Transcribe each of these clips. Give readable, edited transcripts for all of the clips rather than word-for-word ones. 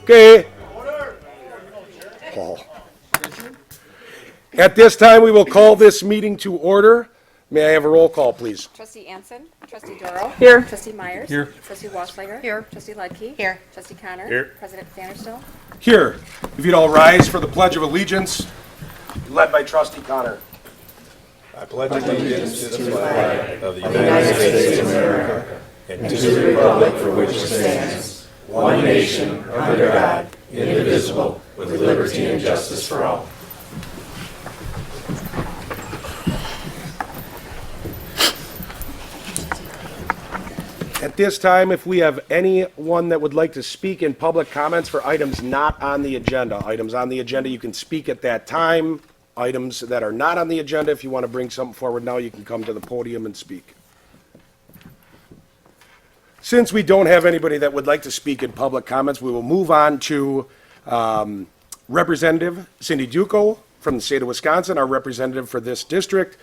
Okay. Oh. At this time, we will call this meeting to order. May I have a roll call, please? Trustee Anson. Trustee Doro. Here. Trustee Myers. Here. Trustee Washliger. Here. Trustee Ledke. Here. Trustee Connor. Here. President Vanderstill. Here. If you'd all rise for the Pledge of Allegiance, led by Trustee Connor. I pledge allegiance to the flag of the United States of America and to the republic for which it stands, one nation, under God, indivisible, with liberty and justice for all. At this time, if we have anyone that would like to speak in public comments for items not on the agenda. Items on the agenda, you can speak at that time. Items that are not on the agenda, if you want to bring something forward now, you can come to the podium and speak. Since we don't have anybody that would like to speak in public comments, we will move on to Representative Cindy Duco from the state of Wisconsin. Our representative for this district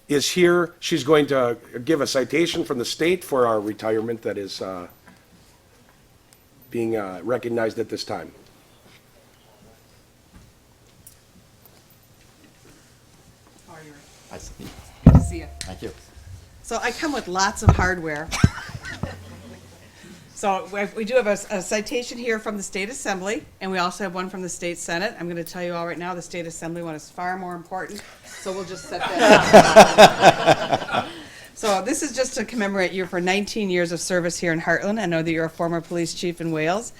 is here. She's going to give a citation from the state for our retirement that is being recognized at this time. Good to see you. Thank you. So I come with lots of hardware. So we do have a citation here from the State Assembly, and we also have one from the State Senate. I'm going to tell you all right now, the State Assembly one is far more important, so we'll just set that up. So this is just to commemorate you for 19 years of service here in Hartland. I know that you're a former police chief in Wales.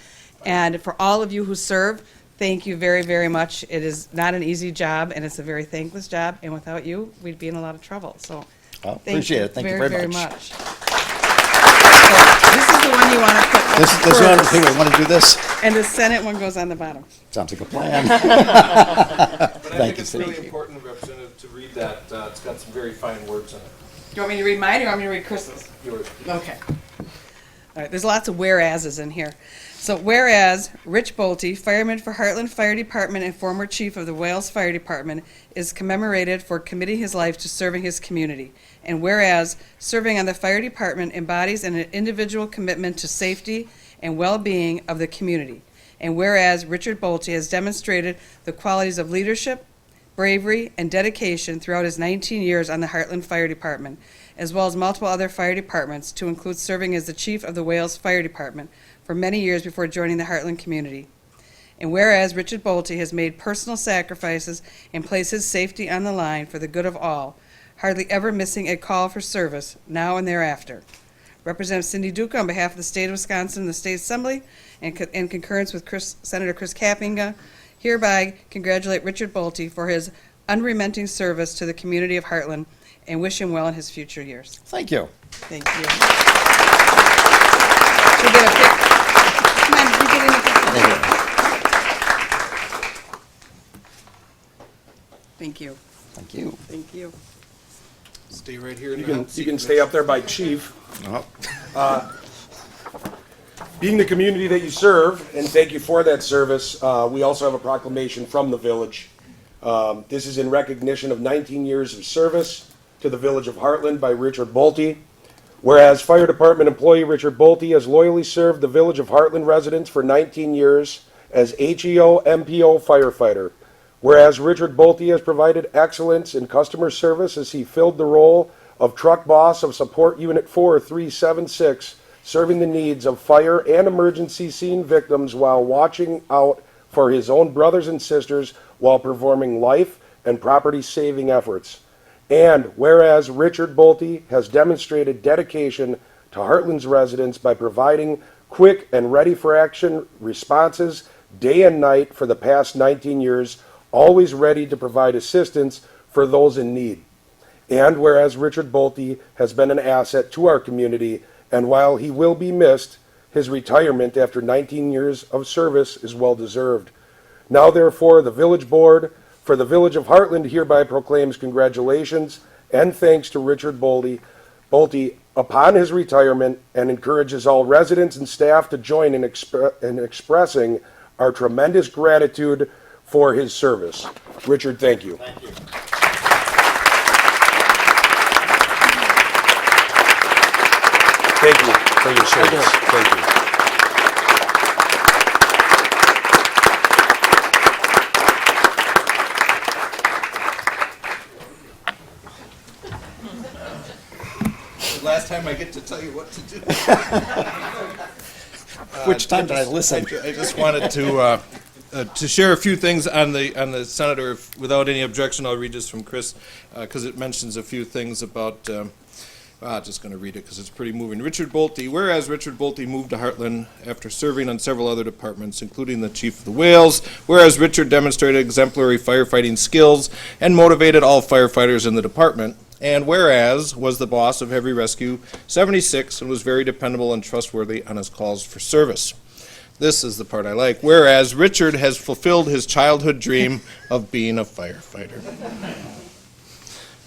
And for all of you who serve, thank you very, very much. It is not an easy job, and it's a very thankless job, and without you, we'd be in a lot of trouble. So Well, appreciate it. Thank you very much. So this is the one you want to put This first, one, here, we want to do this? and the Senate one goes on the bottom. Sounds like a plan. But I Thank think you, it's Cindy. really important, Representative, to read that. It's got some very fine words in it. Do you want me to read mine, or you want me to read Chris's? Yours. Okay. All right, there's lots of whereases in here. So whereas Rich Bolte, fireman for Hartland Fire Department and former chief of the Wales Fire Department, is commemorated for committing his life to serving his community. And whereas serving on the fire department embodies an individual commitment to safety and well-being of the community. And whereas Richard Bolte has demonstrated the qualities of leadership, bravery, and dedication throughout his 19 years on the Hartland Fire Department, as well as multiple other fire departments, to include serving as the chief of the Wales Fire Department for many years before joining the Hartland community. And whereas Richard Bolte has made personal sacrifices and placed his safety on the line for the good of all, hardly ever missing a call for service, now and thereafter. Representative Cindy Duca, on behalf of the state of Wisconsin and the State Assembly, and in concurrence with Senator Chris Kappinga, hereby congratulate Richard Bolte for his unrelenting service to the community of Hartland and wish him well in his future years. Thank you. Thank you. Should we get a pic? Come on, you get in the picture. Thank you. Thank you. Thank you. Stay right here. You can stay up there by chief. Oh, Being the community that you serve, and thank you for that service, we also have a proclamation from the village. This is in recognition of 19 years of service to the village of Hartland by Richard Bolte. Whereas Fire Department employee Richard Bolte has loyally served the village of Hartland residents for 19 years as HEO MPO firefighter. Whereas Richard Bolte has provided excellence in customer service as he filled the role of truck boss of Support Unit 4376, serving the needs of fire and emergency scene victims while watching out for his own brothers and sisters while performing life and property saving efforts. And whereas Richard Bolte has demonstrated dedication to Hartland's residents by providing quick and ready for action responses day and night for the past 19 years, always ready to provide assistance for those in need. And whereas Richard Bolte has been an asset to our community, and while he will be missed, his retirement after 19 years of service is well deserved. Now therefore, the village board for the village of Hartland hereby proclaims congratulations and thanks to Richard Bolte upon his retirement, and encourages all residents and staff to join in expressing our tremendous gratitude for his service. Richard, thank you. thank you. Thank you for your service. Thank you. last time I get to tell you what to do. Which time did I listen? I just wanted to share a few things on the senator. Without any objection, I'll read this from Chris because it mentions a few things about. I'm just going to read it because it's pretty moving. Richard Bolte, whereas Richard Bolte moved to Hartland after serving on several other departments, including the Chief of the Wales, whereas Richard demonstrated exemplary firefighting skills and motivated all firefighters in the department, and whereas was the boss of Heavy Rescue 76 and was very dependable and trustworthy on his calls for service. This is the part I like. Whereas Richard has fulfilled his childhood dream of being a firefighter.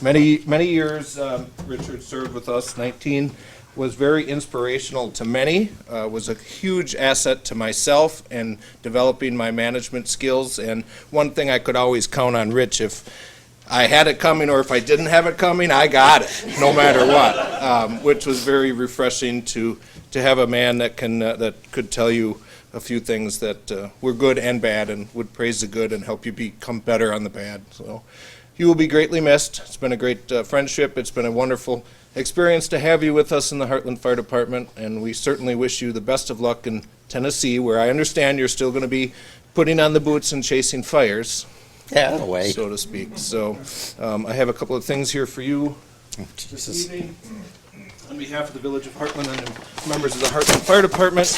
Many years Richard served with us, 19, was very inspirational to many, was a huge asset to myself in developing my management skills, and one thing I could always count on Rich, if I had it coming or if I didn't have it coming, I got it, no matter what, which was very refreshing to have a man that could tell you a few things that were good and bad and would praise the good and help you become better on the bad. So. You will be greatly missed. It's been a great friendship. It's been a wonderful experience to have you with us in the Hartland Fire Department, and we certainly wish you the best of luck in Tennessee, where I understand you're still going to be putting on the boots and chasing fires, Yeah, in a way. so to speak. So I have a couple of things here for you Oh, this Jesus. evening. On behalf of the Village of Hartland and members of the Hartland Fire Department,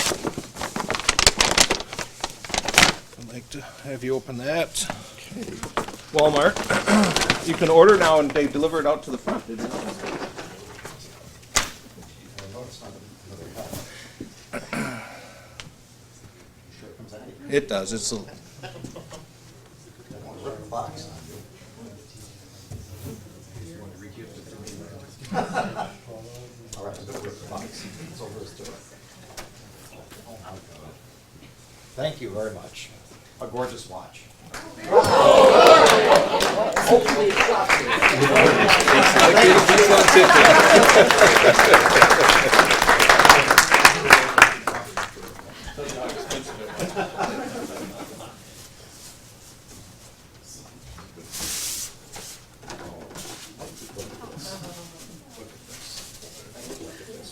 I'd like to have you open that. Walmart. You can order now and they deliver it out to the front. Did you know? It does. It's a Thank you very much. A gorgeous watch.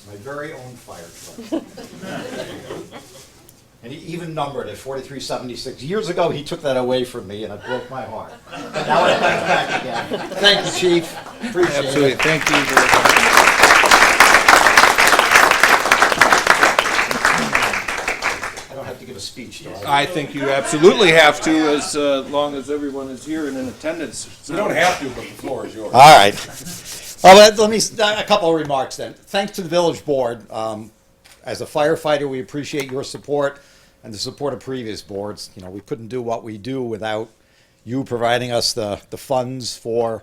My very own fire truck. And he even numbered it, 4376. Years ago, he took that away from me, and it broke my heart. But now it comes back again. Thank you, Chief. Appreciate absolutely. it. Thank you very much. I don't have to give a speech, do I? I think you absolutely have to, as long as everyone is here and in attendance. You don't have to, but the floor is yours. All right. Well, let me, a couple of remarks then. Thanks to the village board. As a firefighter, we appreciate your support and the support of previous boards. You know, we couldn't do what we do without you providing us the funds for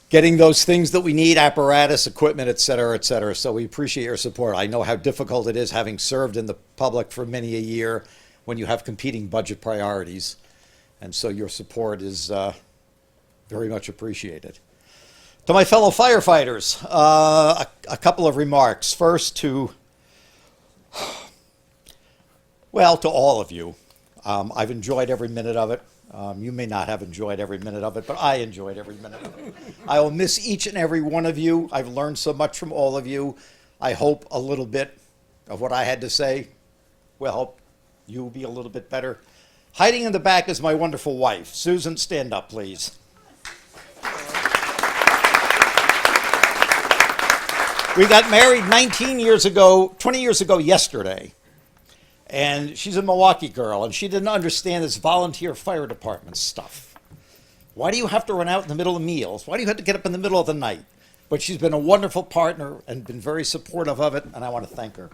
getting those things that we need, apparatus, equipment, et cetera, et cetera. So we appreciate your support. I know how difficult it is, having served in the public for many a year, when you have competing budget priorities. And so your support is very much appreciated. To my fellow firefighters, a couple of remarks. First, to all of you. I've enjoyed every minute of it. You may not have enjoyed every minute of it, but I enjoyed every minute of it. I will miss each and every one of you. I've learned so much from all of you. I hope a little bit of what I had to say will help you be a little bit better. Hiding in the back is my wonderful wife. Susan, stand up, please. We got married 20 years ago yesterday. And she's a Milwaukee girl, and she didn't understand this volunteer fire department stuff. Why do you have to run out in the middle of meals? Why do you have to get up in the middle of the night? But she's been a wonderful partner and been very supportive of it, and I want to thank her.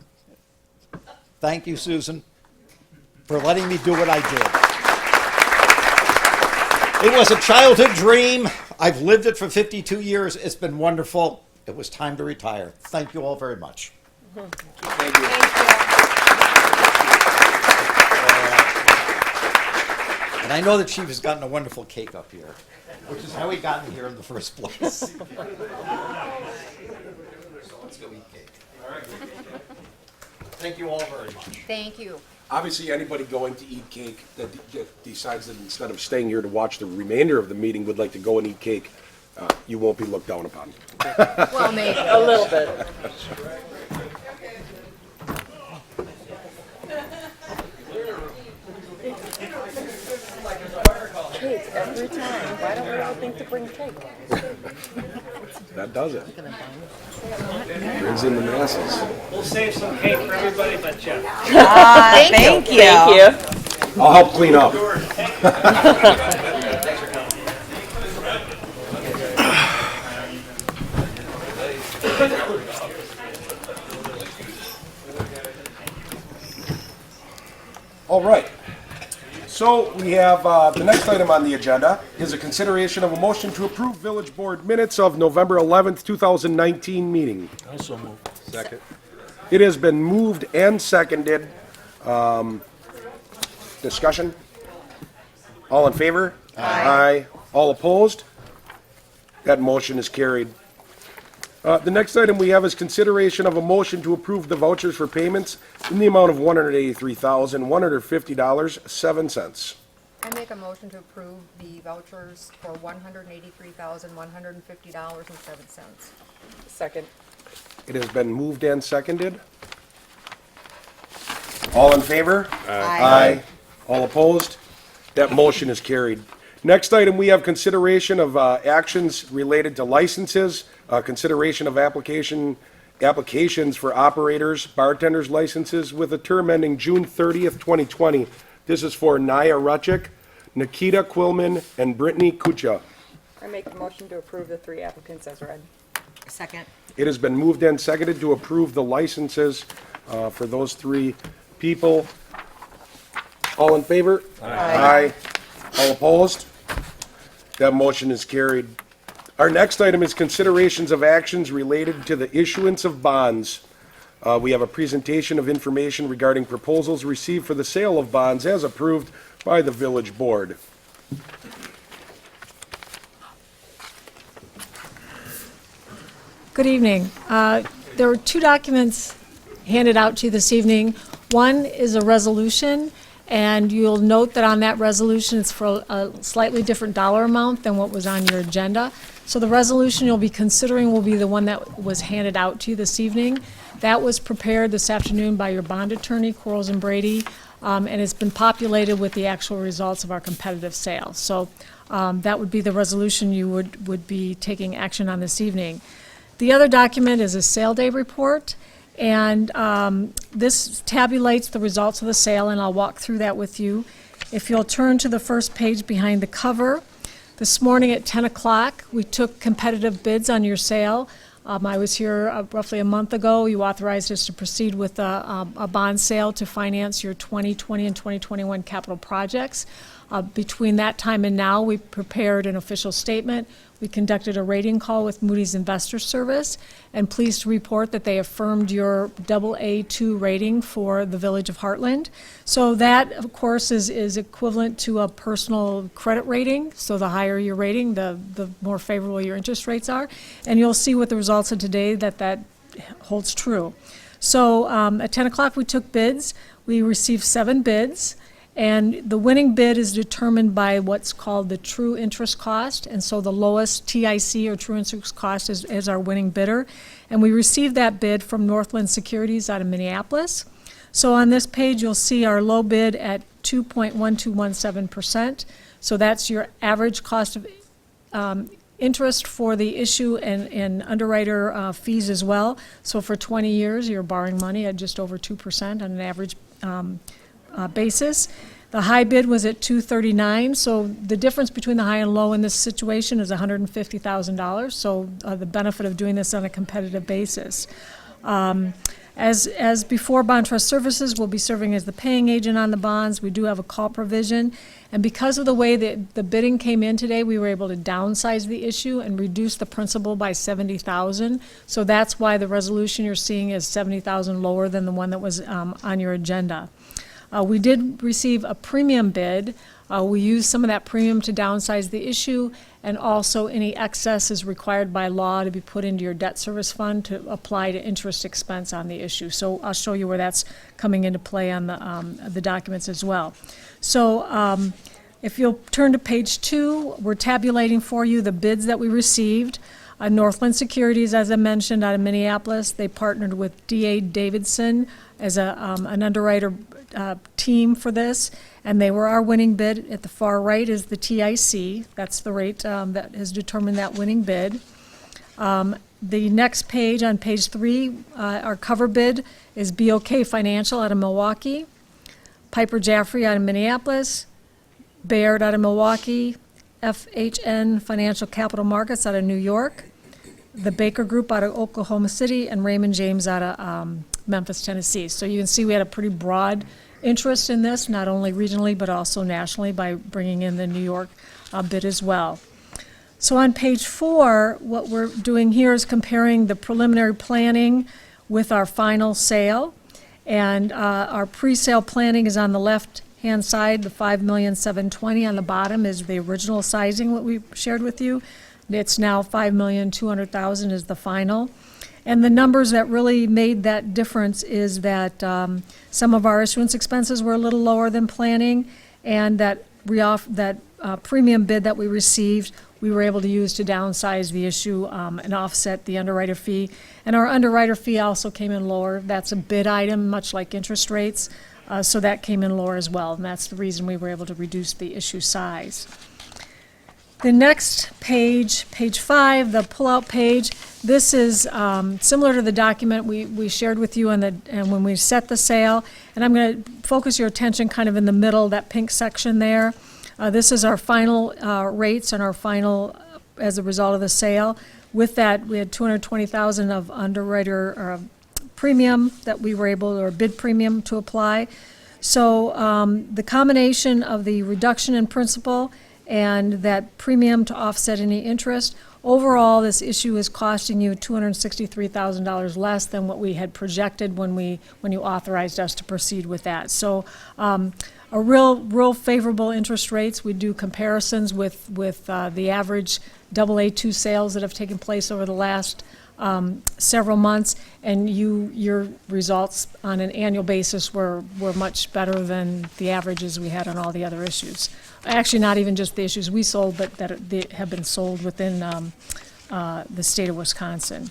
Thank you, Susan, for letting me do what I did. It was a childhood dream. I've lived it for 52 years. It's been wonderful. It was time to retire. Thank you all very much. Thank you. And I know that Chief has gotten a wonderful cake up here, which is how he got in here in the first place. So let's go eat cake. All right. Thank you all very much. Thank you. Obviously, anybody going to eat cake that decides that instead of staying here to watch the remainder of the meeting would like to go and eat cake, you won't be looked down upon. Well, maybe. A little bit. Cake every time. Why don't we all think to bring cake? That does it. Brings in the masses. We'll save some cake for everybody but Jeff. Thank you. Thank you. I'll help clean up. All right. So we have, the next item on the agenda is a consideration of a motion to approve village board minutes of November 11th, 2019 meeting. Also move. Second. It has been moved and seconded. Discussion? All in favor? Aye. All opposed? That motion is carried. The next item we have is consideration of a motion to approve the vouchers for payments in the amount of $183,150.07. I make a motion to approve the vouchers for $183,150.07. Second. It has been moved and seconded. All in favor? Aye. All opposed? That motion is carried. Next item, we have consideration of actions related to licenses, consideration of applications for operators, bartenders licenses with a term ending June 30th, 2020. This is for Naya Rutchick, Nikita Quillman, and Brittany Kucha. I make a motion to approve the 3 applicants as read. Second. It has been moved and seconded to approve the licenses for those 3 people. All in favor? Aye. All opposed? That motion is carried. Our next item is considerations of actions related to the issuance of bonds. We have a presentation of information regarding proposals received for the sale of bonds as approved by the village board. Good evening. There were 2 documents handed out to you this evening. One is a resolution, and you'll note that on that resolution, it's for a slightly different dollar amount than what was on your agenda. So the resolution you'll be considering will be the one that was handed out to you this evening. That was prepared this afternoon by your bond attorney, Quarles and Brady, and it's been populated with the actual results of our competitive sale. So that would be the resolution you would be taking action on this evening. The other document is a sale day report, and this tabulates the results of the sale, and I'll walk through that with you. If you'll turn to the first page behind the cover, this morning at 10 o'clock, we took competitive bids on your sale. I was here roughly a month ago. You authorized us to proceed with a bond sale to finance your 2020 and 2021 capital projects. Between that time and now, we prepared an official statement. We conducted a rating call with Moody's Investor Service, and pleased to report that they affirmed your AA2 rating for the Village of Hartland. So that, of course, is equivalent to a personal credit rating. So the higher your rating, the more favorable your interest rates are. And you'll see with the results of today that holds true. So at 10 o'clock, we took bids. We received 7 bids. And the winning bid is determined by what's called the true interest cost. And so the lowest TIC, or true interest cost, is our winning bidder. And we received that bid from Northland Securities out of Minneapolis. So on this page, you'll see our low bid at 2.1217%. So that's your average cost of interest for the issue and underwriter fees as well. So for 20 years, you're borrowing money at just over 2% on an average basis. The high bid was at $239, so the difference between the high and low in this situation is $150,000, so the benefit of doing this on a competitive basis. As before, Bond Trust Services will be serving as the paying agent on the bonds. We do have a call provision, and because of the way that the bidding came in today, we were able to downsize the issue and reduce the principal by $70,000. So that's why the resolution you're seeing is $70,000 lower than the one that was on your agenda. We did receive a premium bid. We used some of that premium to downsize the issue, and also any excess is required by law to be put into your debt service fund to apply to interest expense on the issue. So I'll show you where that's coming into play on the documents as well. So If you'll turn to page 2, we're tabulating for you the bids that we received. Northland Securities, as I mentioned, out of Minneapolis, they partnered with D.A. Davidson as an underwriter team for this, and they were our winning bid. At the far right is the TIC. That's the rate that has determined that winning bid. The next page, on page 3, our cover bid is BOK Financial out of Milwaukee, Piper Jaffray out of Minneapolis, Baird out of Milwaukee, FHN Financial Capital Markets out of New York, the Baker Group out of Oklahoma City, and Raymond James out of Memphis, Tennessee. So you can see we had a pretty broad interest in this, not only regionally but also nationally, by bringing in the New York bid as well. So on page 4, what we're doing here is comparing the preliminary planning with our final sale. And our pre-sale planning is on the left-hand side, the $5,720,000. On the bottom is the original sizing, what we shared with you. It's now $5,200,000 is the final. And the numbers that really made that difference is that some of our issuance expenses were a little lower than planning, and that premium bid that we received, we were able to use to downsize the issue and offset the underwriter fee. And our underwriter fee also came in lower. That's a bid item, much like interest rates, so that came in lower as well, and that's the reason we were able to reduce the issue size. The next page, page 5, the pullout page, this is similar to the document we shared with you and when we set the sale. And I'm going to focus your attention kind of in the middle, that pink section there. This is our final rates and our final as a result of the sale. With that, we had $220,000 of underwriter premium that we were able, or bid premium, to apply. So the combination of the reduction in principal and that premium to offset any interest, overall, this issue is costing you $263,000 less than what we had projected when you authorized us to proceed with that. So a real favorable interest rates. We do comparisons with the average AA2 sales that have taken place over the last several months, and your results on an annual basis were much better than the averages we had on all the other issues. Actually, not even just the issues we sold, but that they have been sold within the state of Wisconsin.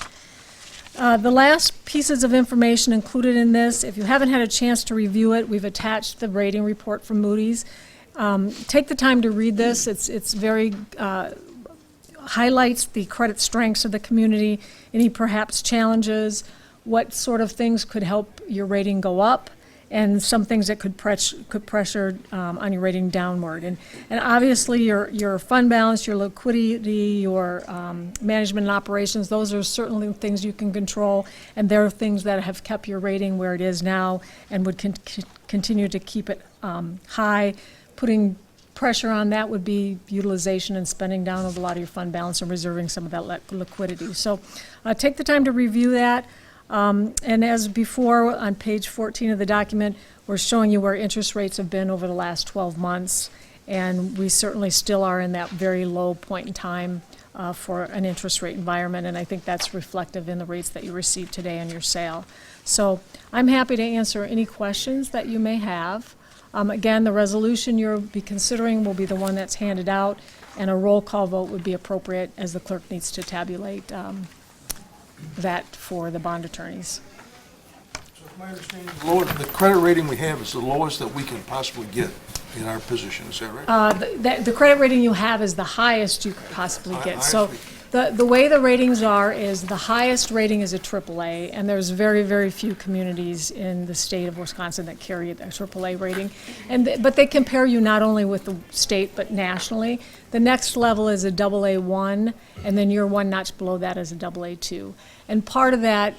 The last pieces of information included in this, if you haven't had a chance to review it, we've attached the rating report from Moody's. Take the time to read this. It's very highlights the credit strengths of the community, any perhaps challenges, what sort of things could help your rating go up, and some things that could pressure on your rating downward. And obviously your fund balance, your liquidity, your management and operations, those are certainly things you can control, and there are things that have kept your rating where it is now and would continue to keep it high. Putting pressure on that would be utilization and spending down of a lot of your fund balance and reserving some of that liquidity. So take the time to review that. And as before, on page 14 of the document, we're showing you where interest rates have been over the last 12 months. And we certainly still are in that very low point in time for an interest rate environment. And I think that's reflective in the rates that you received today on your sale. So I'm happy to answer any questions that you may have. Again, the resolution you'll be considering will be the one that's handed out, and a roll call vote would be appropriate as the clerk needs to tabulate that for the bond attorneys. So if my understanding is the credit rating we have is the lowest that we can possibly get in our position, is that right? The credit rating you have is the highest you could possibly get. So the way the ratings are is the highest rating is a AAA, and there's very, very few communities in the state of Wisconsin that carry a AAA rating. But they compare you not only with the state but nationally. The next level is a AA1, and then you're one notch below that is a AA2. And part of that,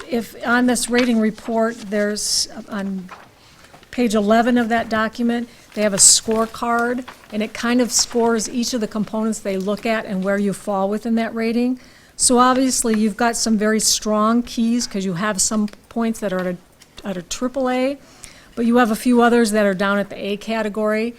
if on this rating report, there's on page 11 of that document, they have a scorecard, and it kind of scores each of the components they look at and where you fall within that rating. So obviously, you've got some very strong keys because you have some points that are at a AAA, but you have a few others that are down at the A category.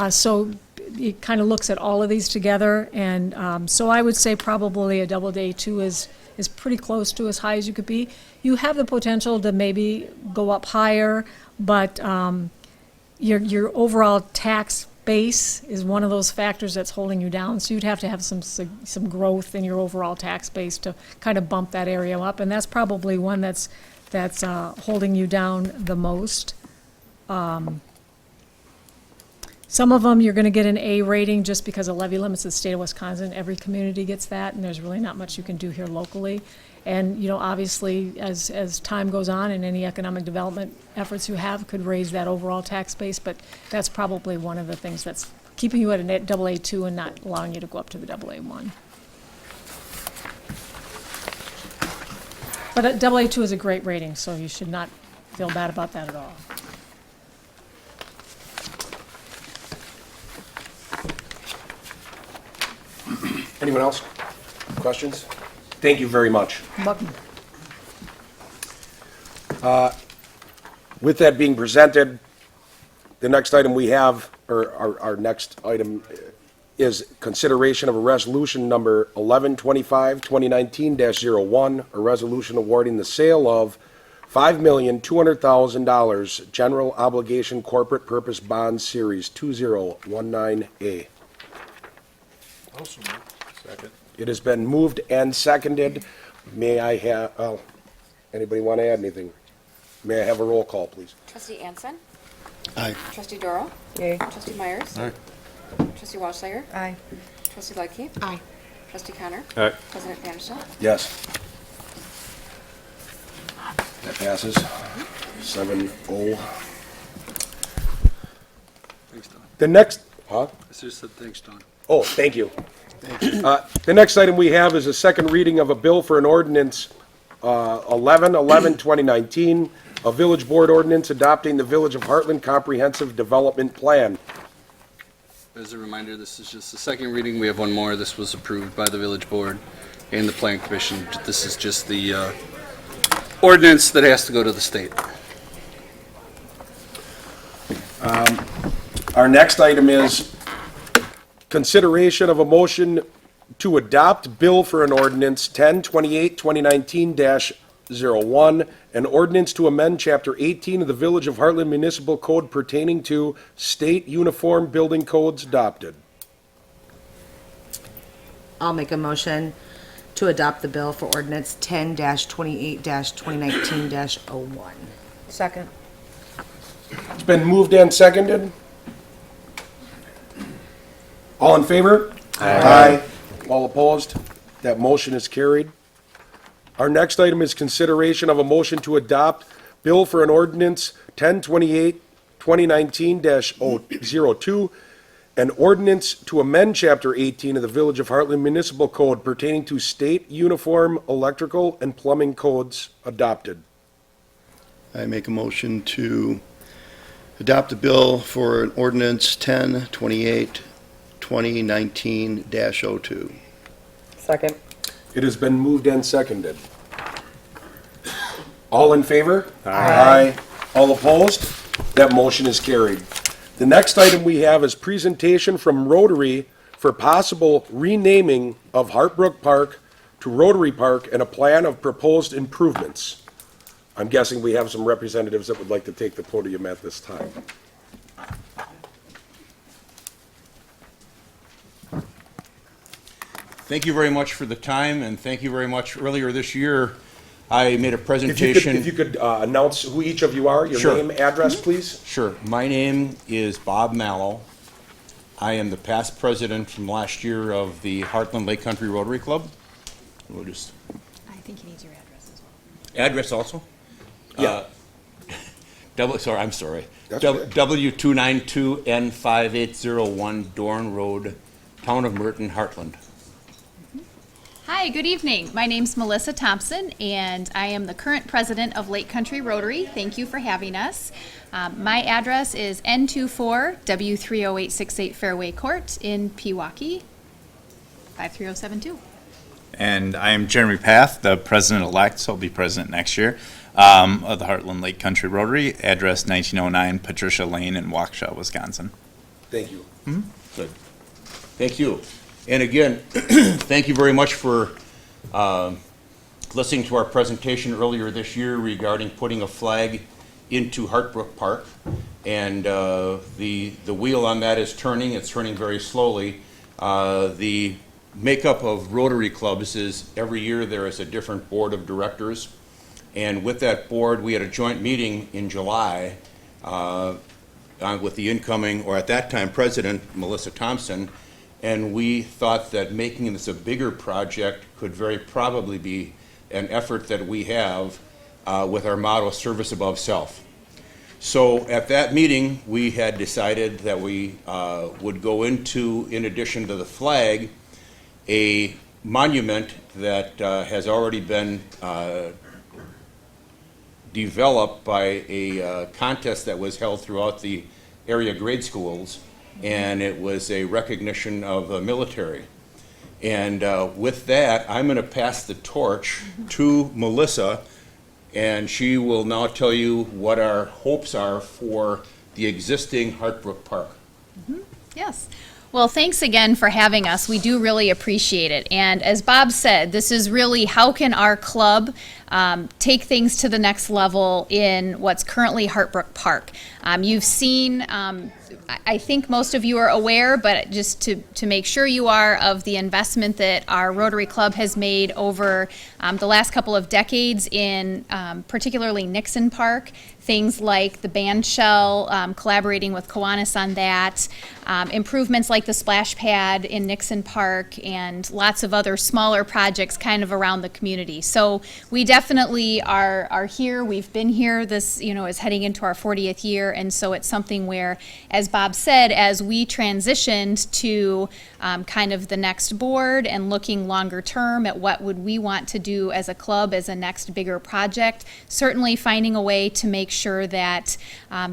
So it kind of looks at all of these together, and so I would say probably a AA2 is pretty close to as high as you could be. You have the potential to maybe go up higher, but your overall tax base is one of those factors that's holding you down. So you'd have to have some growth in your overall tax base to kind of bump that area up, and that's probably one that's holding you down the most. Some of them, you're going to get an A rating just because of levy limits of the state of Wisconsin. Every community gets that, and there's really not much you can do here locally. And, obviously, as time goes on and any economic development efforts you have could raise that overall tax base, but that's probably one of the things that's keeping you at a AA2 and not allowing you to go up to the AA1. But a AA2 is a great rating, so you should not feel bad about that at all. Anyone else? Questions? Thank you very much. Welcome. With that being presented, the next item we have, or our next item is consideration of a resolution number 1125-2019-01, a resolution awarding the sale of $5,200,000 General Obligation Corporate Purpose Bond Series 2019A. Also moved. Second. It has been moved and seconded. May I have, anybody want to add anything? May I have a roll call, please? Trustee Anson? Aye. Trustee Doro? Yay. Trustee Myers? Aye. Trustee Walshliger? Aye. Trustee Lightkeep? Aye. Trustee Connor? Aye. President Vanderstel? Yes. That passes 7-0. Thanks, Don. The next, huh? I just said thanks, Don. Oh, thank you. The next item we have is a second reading of a bill for an ordinance 11/11/2019, a village board ordinance adopting the Village of Hartland Comprehensive Development Plan. As a reminder, this is just the second reading. We have one more. This was approved by the village board and the plan commission. This is just the ordinance that has to go to the state. Our next item is consideration of a motion to adopt bill for an ordinance 10/28/2019-01, an ordinance to amend Chapter 18 of the Village of Hartland Municipal Code pertaining to state uniform building codes adopted. I'll make a motion to adopt the bill for ordinance 10-28-2019-01. Second. It's been moved and seconded. All in favor? Aye. All opposed? That motion is carried. Our next item is consideration of a motion to adopt bill for an ordinance 10/28/2019-02, an ordinance to amend Chapter 18 of the Village of Hartland Municipal Code pertaining to state uniform electrical and plumbing codes adopted. I make a motion to adopt a bill for an ordinance 10/28/2019-02. Second. It has been moved and seconded. All in favor? Aye. All opposed? That motion is carried. The next item we have is presentation from Rotary for possible renaming of Hartbrook Park to Rotary Park and a plan of proposed improvements. I'm guessing we have some representatives that would like to take the podium at this time. Thank you very much for the time, and thank you very much. Earlier this year, I made a If presentation. you could announce who each of you are, your Sure. name, address, please. Sure. My name is Bob Mallow. I am the past president from last year of the Hartland Lake Country Rotary Club. We'll just. I think he needs your address as well. Address also? Yeah. I'm sorry. That's okay. W292N5801 Dorn Road, Town of Merton, Hartland. Hi, good evening. My name's Melissa Thompson, and I am the current president of Lake Country Rotary. Thank you for having us. My address is N24 W30868 Fairway Court in Pewaukee, 53072. And I am Jeremy Path, the president-elect, so I'll be president next year, of the Hartland Lake Country Rotary, address 1909 Patricia Lane in Waukesha, Wisconsin. Thank you. Good. Thank you. And again, thank you very much for listening to our presentation earlier this year regarding putting a flag into Hartbrook Park. and the wheel on that is turning. It's turning very slowly. The makeup of Rotary clubs is every year there is a different board of directors, and with that board, we had a joint meeting in July with the incoming, or at that time, President Melissa Thompson, and we thought that making this a bigger project could very probably be an effort that we have with our motto, service above self. So at that meeting, we had decided that we would go into, in addition to the flag, a monument that has already been developed by a contest that was held throughout the area grade schools, and it was a recognition of the military. And with that, I'm going to pass the torch to Melissa, and she will now tell you what our hopes are for the existing Hartbrook Park. Yes. Well, thanks again for having us. We do really appreciate it. And as Bob said, this is really how can our club take things to the next level in what's currently Hartbrook Park. You've seen, I think most of you are aware, but just to make sure you are, of the investment that our Rotary Club has made over the last couple of decades in particularly Nixon Park. Things like the band shell, collaborating with Kiwanis on that, improvements like the splash pad in Nixon Park, and lots of other smaller projects kind of around the community. So we definitely are here. We've been here. This, is heading into our 40th year, and so it's something where, as Bob said, as we transitioned to kind of the next board and looking longer term at what would we want to do as a club as a next bigger project, certainly finding a way to make sure that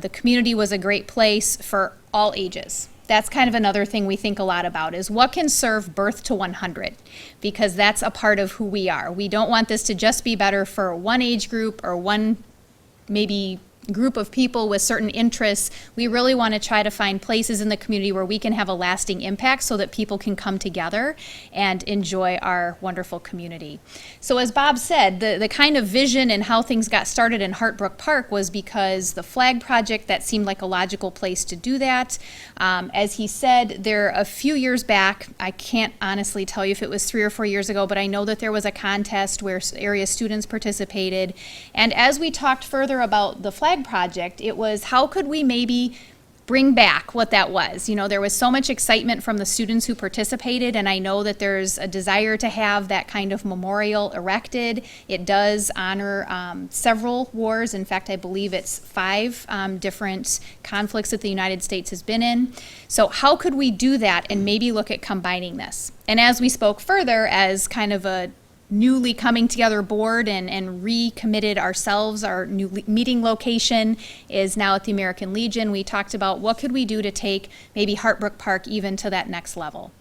the community was a great place for all ages. That's kind of another thing we think a lot about, is what can serve birth to 100, because that's a part of who we are. We don't want this to just be better for one age group or one maybe group of people with certain interests. We really want to try to find places in the community where we can have a lasting impact so that people can come together and enjoy our wonderful community. So as Bob said, the kind of vision and how things got started in Hartbrook Park was because the flag project, that seemed like a logical place to do that. As he said, there a few years back, I can't honestly tell you if it was 3 or 4 years ago, but I know that there was a contest where area students participated. And as we talked further about the flag project, it was how could we maybe bring back what that was. There was so much excitement from the students who participated, and I know that there's a desire to have that kind of memorial erected. It does honor several wars. In fact, I believe it's 5 different conflicts that the United States has been in. So how could we do that and maybe look at combining this? And as we spoke further, as kind of a newly coming together board and recommitted ourselves, our new meeting location is now at the American Legion. We talked about what could we do to take maybe Hartbrook Park even to that next level.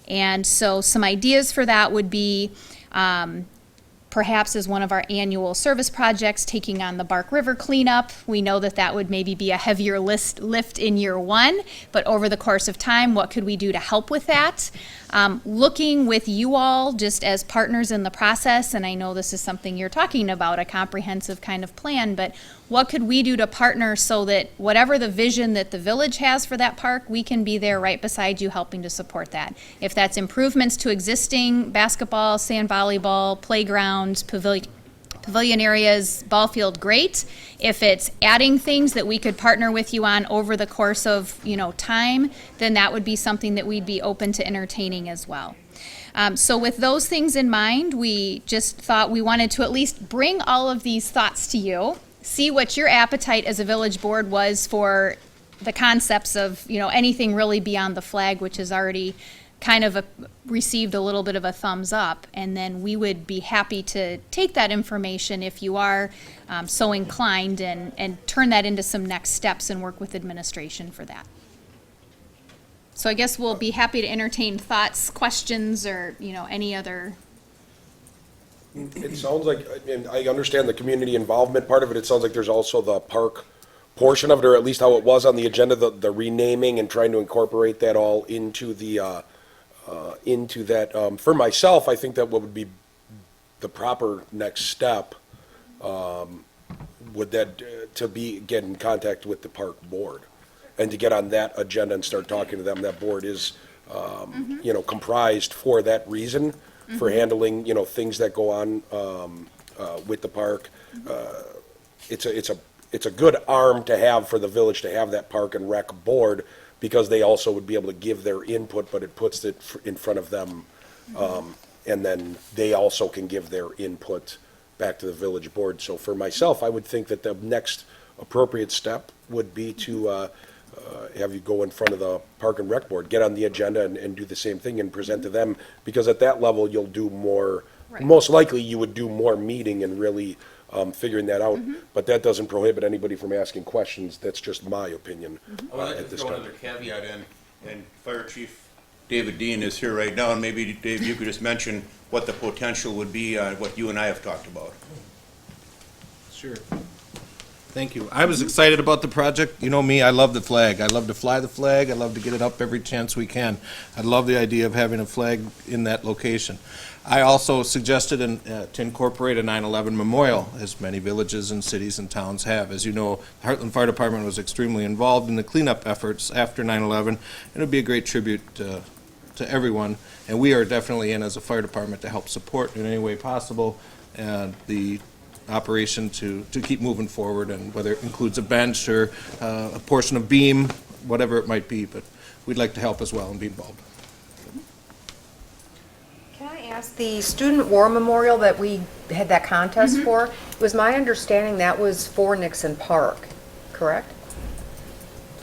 And so some ideas for that would be perhaps as one of our annual service projects, taking on the Bark River cleanup. We know that that would maybe be a heavier lift in year 1, but over the course of time, what could we do to help with that? Looking with you all just as partners in the process, and I know this is something you're talking about, a comprehensive kind of plan, but what could we do to partner so that whatever the vision that the village has for that park, we can be there right beside you helping to support that. If that's improvements to existing basketball, sand volleyball, playgrounds, pavilion areas, ball field, great. If it's adding things that we could partner with you on over the course of time, then that would be something that we'd be open to entertaining as well. So with those things in mind, we just thought we wanted to at least bring all of these thoughts to you, see what your appetite as a village board was for the concepts of anything really beyond the flag, which is already kind of received a little bit of a thumbs up, and then we would be happy to take that information if you are so inclined and turn that into some next steps and work with administration for that. So I guess we'll be happy to entertain thoughts, questions, or any other. It sounds like, and I understand the community involvement part of it, it sounds like there's also the park portion of it, or at least how it was on the agenda, the renaming and trying to incorporate that all into the into that. For myself, I think that what would be the proper next step would that, get in contact with the park board and to get on that agenda and start talking to them. That board is, comprised for that reason, for handling, things that go on, with the park. It's a good arm to have for the village to have that park and rec board, because they also would be able to give their input, but it puts it in front of them. And then they also can give their input back to the village board. So for myself, I would think that the next appropriate step would be to have you go in front of the Park and Rec Board, get on the agenda and do the same thing and present to them, because at that level, you'll do more, most likely you would do more meeting and really figuring that out. But that doesn't prohibit anybody from asking questions. That's just my opinion I would like to at this throw time. another caveat in, and Fire Chief David Dean is here right now, and maybe, Dave, you could just mention what the potential would be on what you and I have talked about. Sure. Thank you. I was excited about the project. You know me, I love the flag. I love to fly the flag. I love to get it up every chance we can. I love the idea of having a flag in that location. I also suggested to incorporate a 9/11 memorial, as many villages and cities and towns have. As you know, the Hartland Fire Department was extremely involved in the cleanup efforts after 9/11. It would be a great tribute to everyone, and we are definitely in as a fire department to help support in any way possible the operation to keep moving forward, and whether it includes a bench or a portion of beam, whatever it might be, but we'd like to help as well and be involved. Can I ask, the Student War Memorial that we had that contest for, it was my understanding that was for Nixon Park, correct?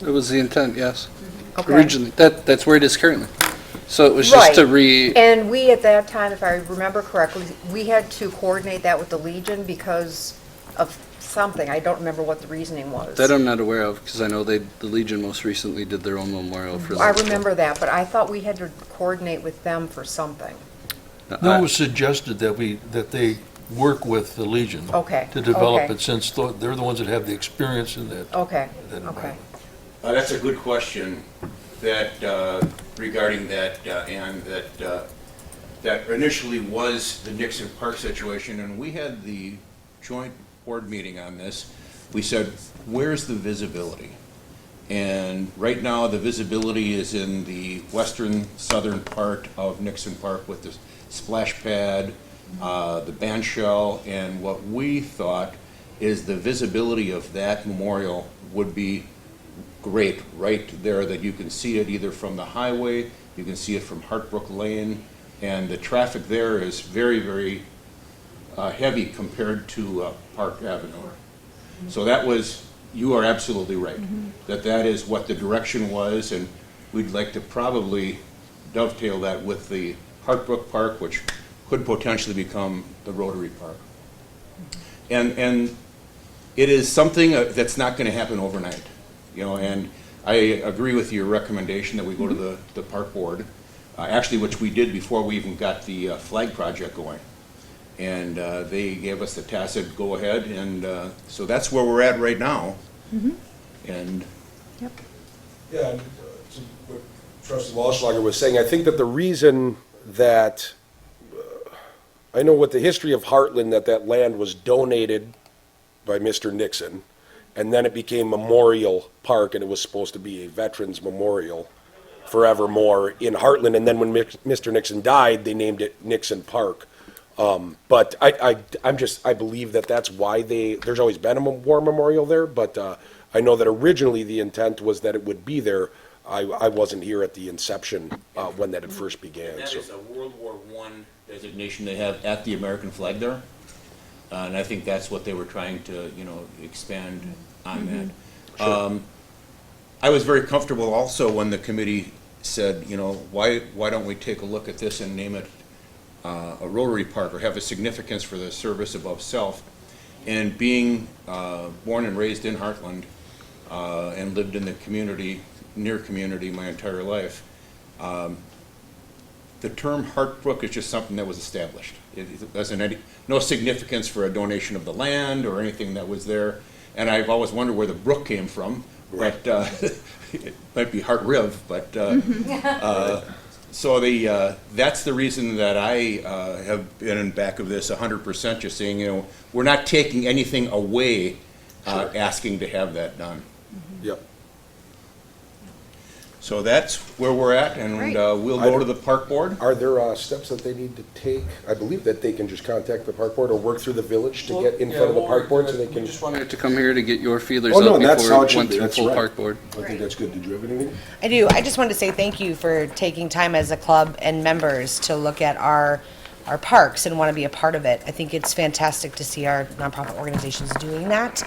It was the intent, yes. Okay. Originally, that's where it is currently. So it was just to And we, at that time, if I remember correctly, we had to coordinate that with the Legion because of something. I don't remember what the reasoning was. That I'm not aware of, because I know the Legion most recently did their own memorial for I that. remember that, but I thought we had to coordinate with them for something. No, it was suggested that they work with the Legion. Okay, To develop okay. it, since they're the ones that have the experience in that. Okay, that okay. That's a good question, that, regarding that, and that initially was the Nixon Park situation, and we had the joint board meeting on this. We said, where's the visibility? And right now, the visibility is in the western, southern part of Nixon Park with the splash pad, the band shell, and what we thought is the visibility of that memorial would be great right there, that you can see it either from the highway, you can see it from Hartbrook Lane, and the traffic there is very, very heavy compared to Park Avenue. So that was, you are absolutely right, that is what the direction was, and we'd like to probably dovetail that with the Hartbrook Park, which could potentially become the Rotary Park. And it is something that's not going to happen overnight. And I agree with your recommendation that we go to the park board, actually, which we did before we even got the flag project going. And they gave us the tacit go-ahead, and so that's where we're at right now. And Yeah, and, to what Trustee Walschlager was saying, I think that the reason that, I know with the history of Hartland, that land was donated by Mr. Nixon, and then it became Memorial Park, and it was supposed to be a veterans memorial forevermore in Hartland, and then when Mr. Nixon died, they named it Nixon Park. But I believe that that's why there's always been a war memorial there, but I know that originally the intent was that it would be there. I wasn't here at the inception when that had first began. that So. is a World War I designation they have at the American flag there. And I think that's what they were trying to, expand on that. Sure. I was very comfortable also when the committee said, why don't we take a look at this and name it a Rotary Park, or have a significance for the service above self. And being born and raised in Hartland and lived in the near community my entire life, the term Hartbrook is just something that was established. It doesn't no significance for a donation of the land or anything that was there. And I've always wondered where the brook came from, but it might be Hart Riv, but so that's the reason that I have been in back of this 100%, just saying, we're not taking anything away asking to have that done. Yep. So that's where we're at, and Great. we'll go to the park board. Are there steps that they need to take? I believe that they can just contact the park board or work through the village to get in front of the park board so they can. Just wanted to come here to get your feelers Oh, no, out that's how before it it should went be. through That's full right. park board. I think that's good. Did you have anything? I do. I just wanted to say thank you for taking time as a club and members to look at our parks and want to be a part of it. I think it's fantastic to see our nonprofit organizations doing that.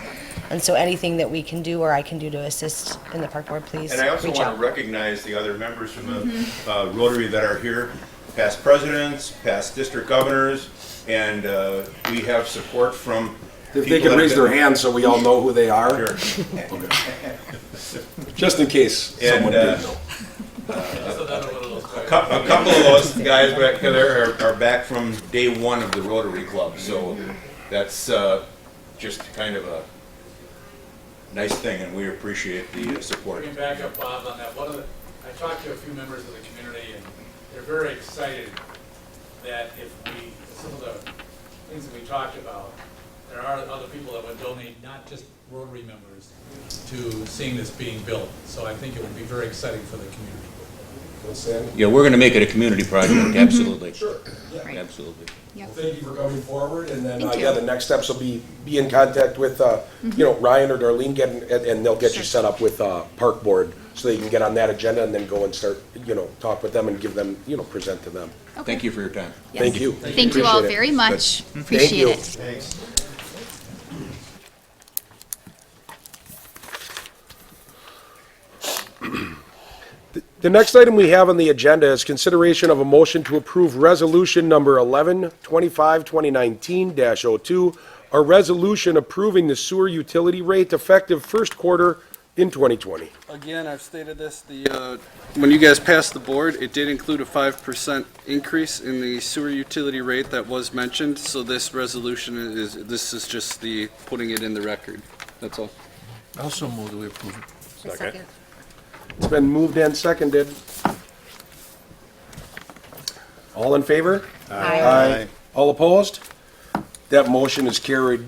And so anything that we can do or I can do to assist in the park board, please And I also reach want out. to recognize the other members from the Rotary that are here, past presidents, past district governors, and we have support from If they people can that raise have their been- hands so we all know who they are. Sure. Okay. Just in case someone And didn't know. a couple of those guys back there are back from day one of the Rotary Club, so that's just kind of a nice thing, and we appreciate the support. Let me back up, Bob, on that. I talked to a few members of the community, and they're very excited that if some of the things that we talked about, there are other people that would donate, not just Rotary members, to seeing this being built. So I think it would be very exciting for the community. Yeah, we're going to make it a community project, absolutely. Sure. Right. Absolutely. Yep. Well, thank you for coming forward, and then, Thank you. yeah, the next steps will be in contact with, Ryan or Darlene, and they'll get you set up with, park board, so that you can get on that agenda and then go and start, talk with them and give them, present to them. Thank you for your time. Yes. Thank you. Thank you all Appreciate it. very much. Thank Appreciate you. it. Thanks. The next item we have on the agenda is consideration of a motion to approve resolution number 11/25/2019-02, a resolution approving the sewer utility rate effective first quarter in 2020. Again, I've stated this, when you guys passed the board, it did include a 5% increase in the sewer utility rate that was mentioned, so this resolution this is just the putting it in the record, that's all. Also move that we approve it. Second. It's been moved and seconded. All in favor? Aye. All opposed? That motion is carried.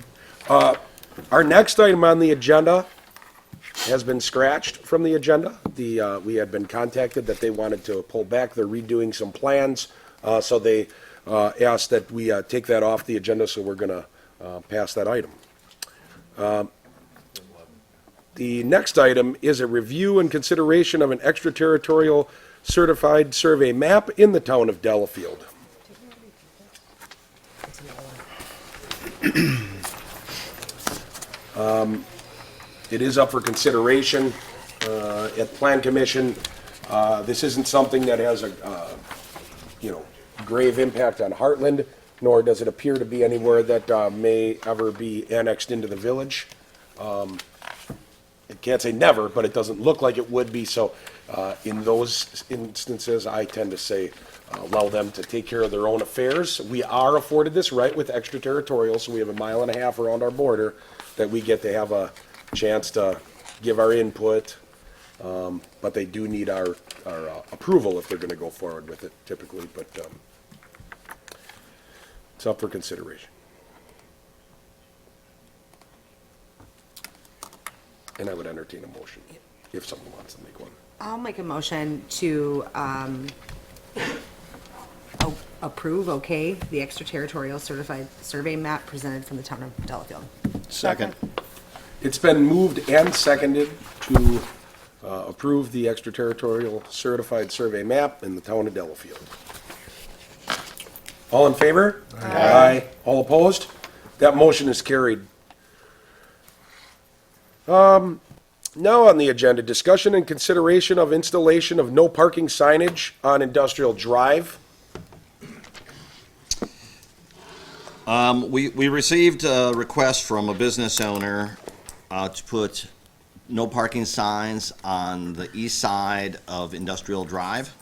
Our next item on the agenda has been scratched from the agenda. We had been contacted that they wanted to pull back. They're redoing some plans, so they asked that we take that off the agenda, so we're going to pass that item. The next item is a review and consideration of an extraterritorial certified survey map in the town of Delafield. It is up for consideration at Plan Commission. This isn't something that has a, grave impact on Hartland, nor does it appear to be anywhere that may ever be annexed into the village. I can't say never, but it doesn't look like it would be, so in those instances, I tend to say allow them to take care of their own affairs. We are afforded this right with extraterritorial, so we have 1.5 miles around our border that we get to have a chance to give our input, but they do need our approval if they're gonna go forward with it typically, but it's up for consideration. And I would entertain a motion if someone wants to make one. I'll make a motion to approve, the extraterritorial certified survey map presented from the town of Delafield. Second. It's been moved and seconded to approve the extraterritorial certified survey map in the town of Delafield. All in favor? Aye. All opposed? That motion is carried. Now on the agenda, discussion and consideration of installation of no parking signage on Industrial Drive. We received a request from a business owner to put no parking signs on the east side of Industrial Drive.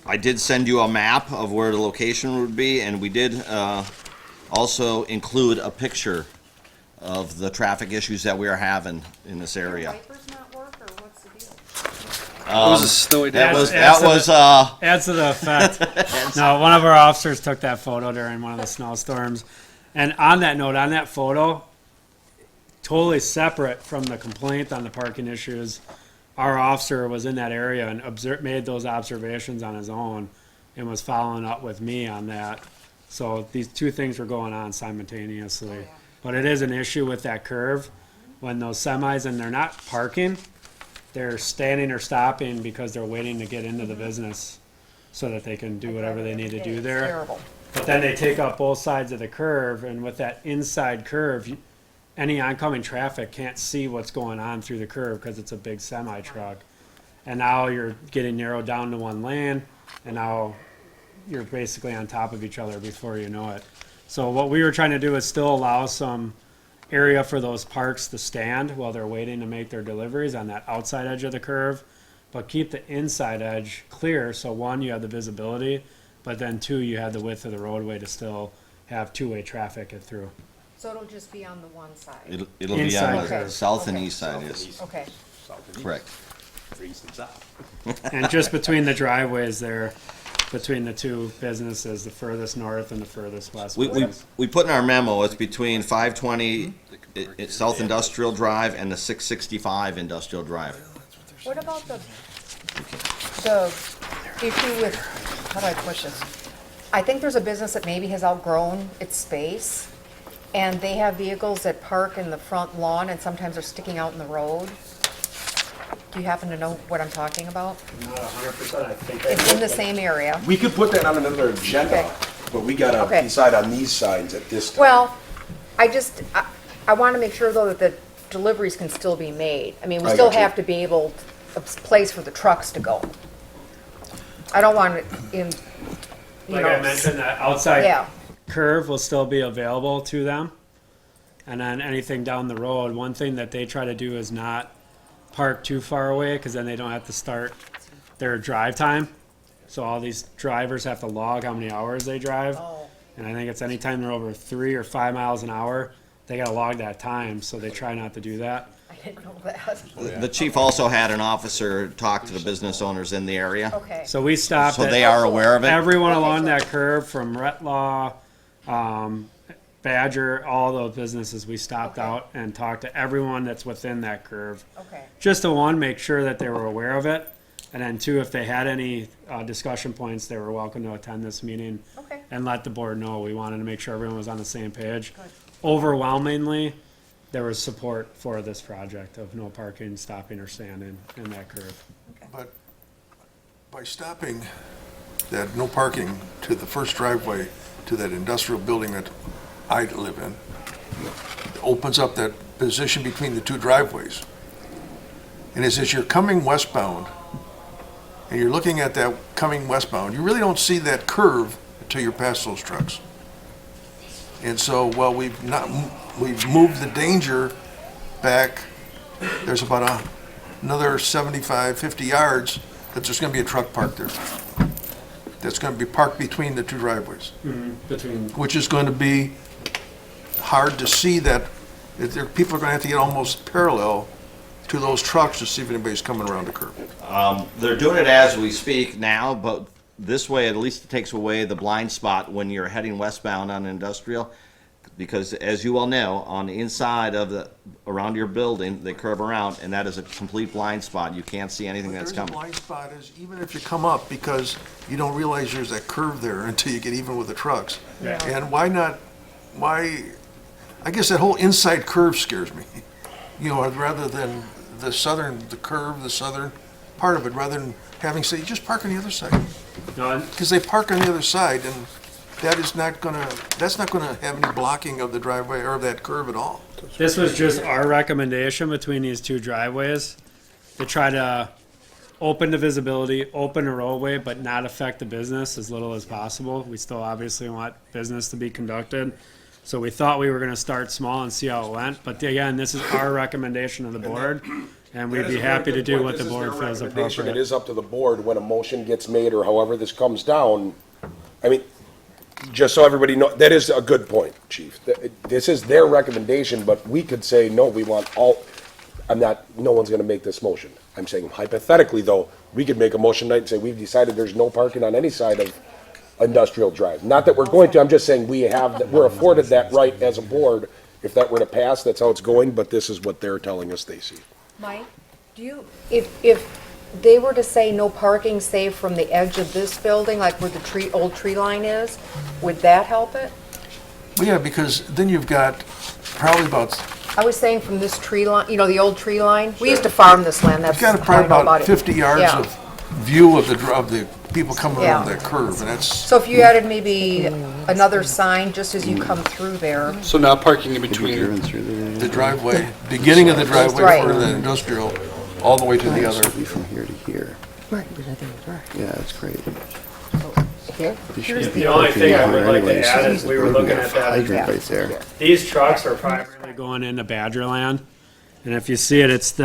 I did send you a map of where the location would be, and we did also include a picture of the traffic issues that we are having in this area. It was a snowy day. Adds to the effect. No, one of our officers took that photo during one of the snowstorms. And on that note, on that photo, totally separate from the complaint on the parking issues. Our officer was in that area and made those observations on his own and was following up with me on that. So these two things were going on simultaneously. But it is an issue with that curve. When those semis, and they're not parking, they're standing or stopping because they're waiting to get into the business so that they can do whatever they need to do there. Terrible. But then they take up both sides of the curve, and with that inside curve, any oncoming traffic can't see what's going on through the curve because it's a big semi truck. And now you're getting narrowed down to one lane, and now you're basically on top of each other before you know it. So what we were trying to do is still allow some area for those parks to stand while they're waiting to make their deliveries on that outside edge of the curve, but keep the inside edge clear. So one, you have the visibility, but then two, you have the width of the roadway to still have two-way traffic get through. So it'll just be on the one side? It'll be on the south and east side, yes. Okay. Correct. And just between the driveways there, between the two businesses, the furthest north and the furthest west. We put in our memo, it's between 520 South Industrial Drive and the 665 Industrial Drive. What about the issue with, how do I push this? I think there's a business that maybe has outgrown its space, and they have vehicles that park in the front lawn and sometimes are sticking out in the road. Do you happen to know what I'm talking about? Not 100%, I think. It's in the same area. We could put that on another agenda, Okay. but we gotta Okay. decide on these signs at this time. Well, I want to make sure though that the deliveries can still be made. I mean, we I still got you. have to be able, a place for the trucks to go. I don't want it in, you Like know. I mentioned, that outside Yeah. curve will still be available to them. And then anything down the road, one thing that they try to do is not park too far away, because then they don't have to start their drive time. So all these drivers have to log how many hours they drive. Oh. And I think it's anytime they're over 3 or 5 miles an hour, they gotta log that time, so they try not to do that. I didn't know that. The chief also had an officer talk to the business owners in the area. Okay. So we stopped. So at they are aware of it? Everyone Okay, along so- that curve, from Retlaw, Badger, all those businesses, we stopped Okay. out and talked to everyone that's within that curve. Okay. Just to one, make sure that they were aware of it, and then two, if they had any discussion points, they were welcome to attend this meeting Okay. and let the board know. We wanted to make sure everyone was on the same page. Overwhelmingly, there was support for this project of no parking, stopping, or standing in that curve. But by stopping that no parking to the first driveway to that industrial building that I live in, it opens up that position between the two driveways. And as you're coming westbound, and you're looking at that coming westbound, you really don't see that curve until you're past those trucks. And so, while we've moved the danger back, there's about another 75, 50 yards that there's gonna be a truck parked there. That's gonna be parked between the two driveways, Between which is going to be hard to see that, people are gonna have to get almost parallel to those trucks to see if anybody's coming around the curve. They're doing it as we speak now, but this way at least it takes away the blind spot when you're heading westbound on Industrial. Because as you all know, on the inside of around your building, they curve around, and that is a complete blind spot. You can't see anything that's There's a coming. blind spot is even if you come up, because you don't realize there's that curve there until you get even with the trucks. Yeah. And I guess that whole inside curve scares me. You know, rather than the southern part of it, rather than having, say, just park on the other side. No, Because they park on the other side, and that's not gonna have any blocking of the driveway or that curve at all. this was just our recommendation between these two driveways to try to open the visibility, open the roadway, but not affect the business as little as possible. We still obviously want business to be conducted. So we thought we were gonna start small and see how it went, but again, this is our recommendation of the board, and we'd That is be a very happy to good do point. what This the is board their feels recommendation. appropriate. It is up to the board when a motion gets made or however this comes down. I mean, just so everybody know, that is a good point, Chief. This is their recommendation, but we could say, no, we want all, no one's gonna make this motion. I'm saying hypothetically, though, we could make a motion tonight and say, we've decided there's no parking on any side of Industrial Drive. Not that we're going to, I'm just saying we're afforded that right as a board if that were to pass, that's how it's going, but this is what they're telling us they see. Mike, do you, if they were to say no parking save from the edge of this building, like where the old tree line is, would that help it? Well, yeah, because then you've got probably about, I was saying from this tree line, the old tree line. We used to farm this land, that's you've got how I probably know about about it. 50 yards Yeah. of view of the people coming Yeah. around that curve, and that's, So if you added maybe another sign just as you come through there. So now parking in between. the driveway, beginning of the driveway Right. for the industrial, all the way to the other. From here to here. Right, but I think it's right. Yeah, that's great. Here? The only thing I would like to add is we were looking at that. Hydrant right there. These trucks are primarily going into Badgerland. And if you see it, it's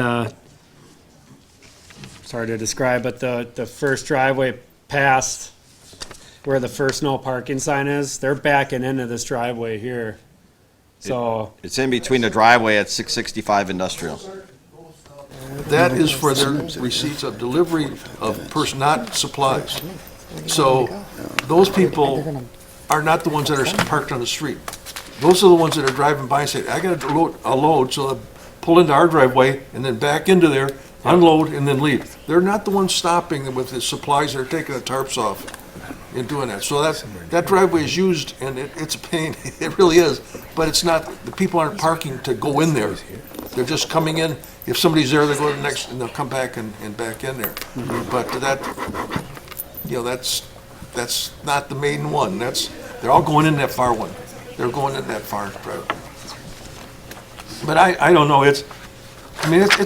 hard to describe, but the first driveway past where the first no parking sign is, they're backing into this driveway here. So, It's in between the driveway at 665 Industrial. That is for their receipts of delivery of not supplies. So those people are not the ones that are parked on the street. Those are the ones that are driving by and say, I got a load, so they pull into our driveway and then back into there, unload, and then leave. They're not the ones stopping with the supplies that are taking the tarps off and doing that. So that driveway is used, and it's a pain, it really is, but it's not, the people aren't parking to go in there. They're just coming in, if somebody's there, they go to the next, and they'll come back and back in there. But that's not the main one, they're all going in that far one. They're going in that far driveway. But I don't know, it's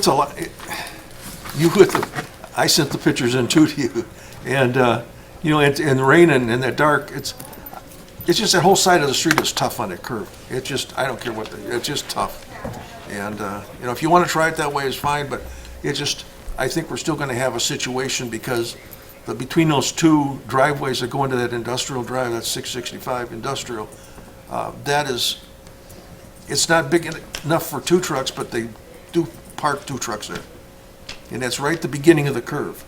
a lot, I sent the pictures in too to you, and, in the rain and in that dark, it's just that whole side of the street is tough on that curve. It's just, I don't care it's just tough. And, if you want to try it that way, it's fine, but I think we're still going to have a situation because between those two driveways that go into that industrial drive, that's 665 industrial, it's not big enough for two trucks, but they do park two trucks there. And that's right at the beginning of the curve.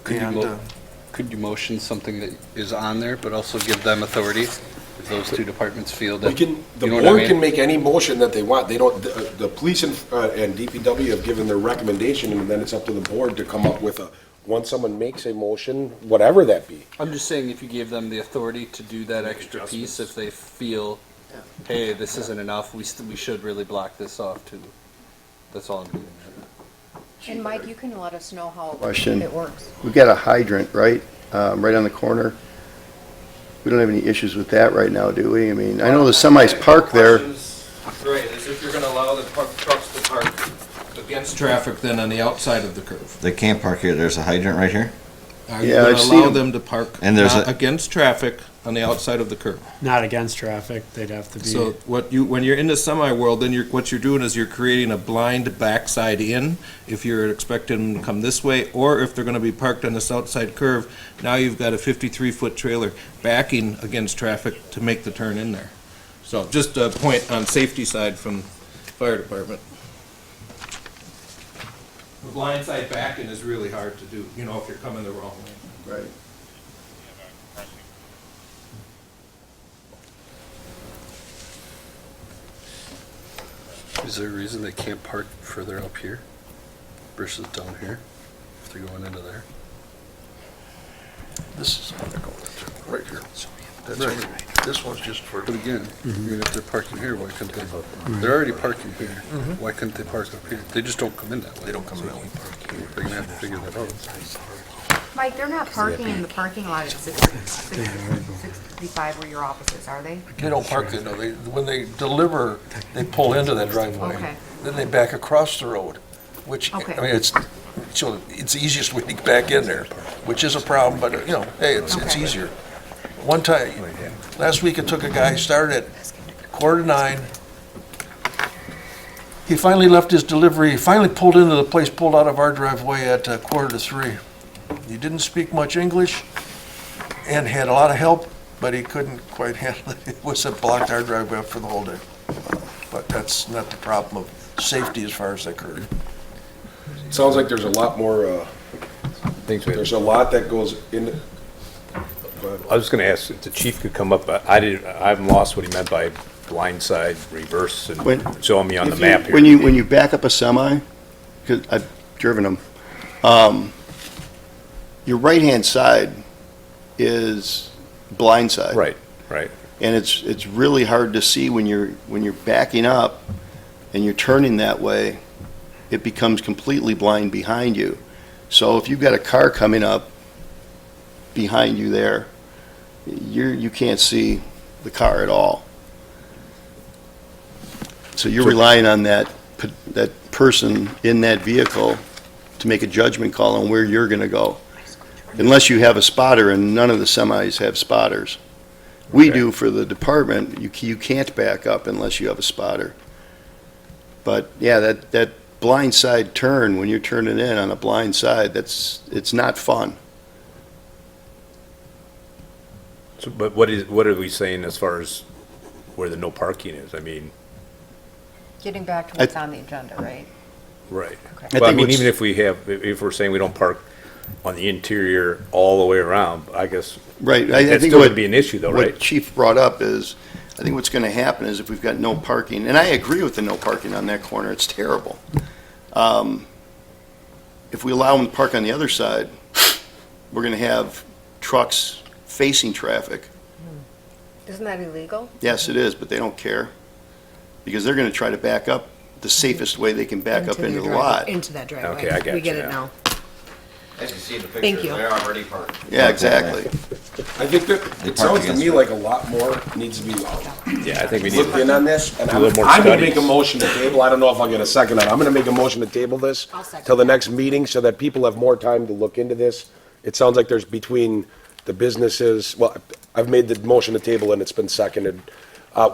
Could you motion something that is on there, but also give them authority if those two departments feel that? The board can make any motion that they want. They don't, the police and DPW have given their recommendation, and then it's up to the board to come up with once someone makes a motion, whatever that be. I'm just saying if you gave them the authority to do that extra piece, if they feel, hey, this isn't enough, we should really block this off too. That's all I'm doing. And Mike, you can let us know how Question. it works. We've got a hydrant, right? Right on the corner. We don't have any issues with that right now, do we? I mean, I know the semis park there. Right, as if you're gonna allow the trucks to park against traffic then on the outside of the curve. They can't park here. There's a hydrant right here. Are you Yeah, gonna I've seen allow them. them to park And there's not a- against traffic on the outside of the curve? not against traffic, they'd have to be. So when you're in the semi world, then what you're doing is you're creating a blind backside in. If you're expecting them to come this way, or if they're gonna be parked on this outside curve, now you've got a 53-foot trailer backing against traffic to make the turn in there. So just a point on safety side from fire department. The blind side backing is really hard to do, if you're coming the wrong way. Right. Is there a reason they can't park further up here versus down here if they're going into there? This is how they're going, right here. That's Right. only- This one's just for, But again, even if they're parking here, why couldn't they? They're already parking here. Why couldn't they park up here? They just don't come in that way. they don't come in. They're gonna have to figure that out. Mike, they're not parking in the parking lot at 665 where your office is, are they? They don't park there, no, when they deliver, they pull into that driveway. Okay. Then they back across the road, which, I Okay. mean, it's the easiest way to get back in there, which is a problem, but, hey, it's Okay. easier. One time, last week, it took a guy, started at 8:45. He finally left his delivery, he finally pulled into the place, pulled out of our driveway at 2:45. He didn't speak much English and had a lot of help, but he couldn't quite handle it. It was it blocked our driveway up for the whole day. But that's not the problem of safety as far as that curve. It sounds like there's a lot more, there's a lot that goes in. I was going to ask if the chief could come up. I haven't lost what he meant by blindside, reverse, and When- show me on the If map here. When you back up a semi, because I've driven them, your right-hand side is blind side. Right, right. And it's really hard to see when you're backing up and you're turning that way, it becomes completely blind behind you. So if you've got a car coming up behind you there, you can't see the car at all. So you're relying on that person in that vehicle to make a judgment call on where you're gonna go. Unless you have a spotter, and none of the semis have spotters. We do for the department, you can't back up unless you have a spotter. But, yeah, that blind side turn, when you're turning in on a blind side, it's not fun. So, but what are we saying as far as where the no parking is? I mean, Getting back to what's on the agenda, right? right. Okay. Well, I mean, even if if we're saying we don't park on the interior all the way around, I guess. Right, That's I think still what. gonna be an issue though, right? What Chief brought up is, I think what's gonna happen is if we've got no parking, and I agree with the no parking on that corner, it's terrible. If we allow them to park on the other side, we're gonna have trucks facing traffic. Isn't that illegal? Yes, it is, but they don't care, because they're gonna try to back up the safest way they can back up into the lot. Into that driveway. Okay, I got We get you it now. now. As you see in the Thank picture, you. they're already parked. Yeah, exactly. I think that, They it park sounds to against me it. like a lot more needs to be Yeah, I think we need looked in on this, and do a little more I'm gonna make a studies. motion to table, I don't know if I'll get a second on it, I'm gonna make a motion to table this I'll second till the that. next meeting, so that people have more time to look into this. It sounds like there's between the businesses, well, I've made the motion to table and it's been seconded.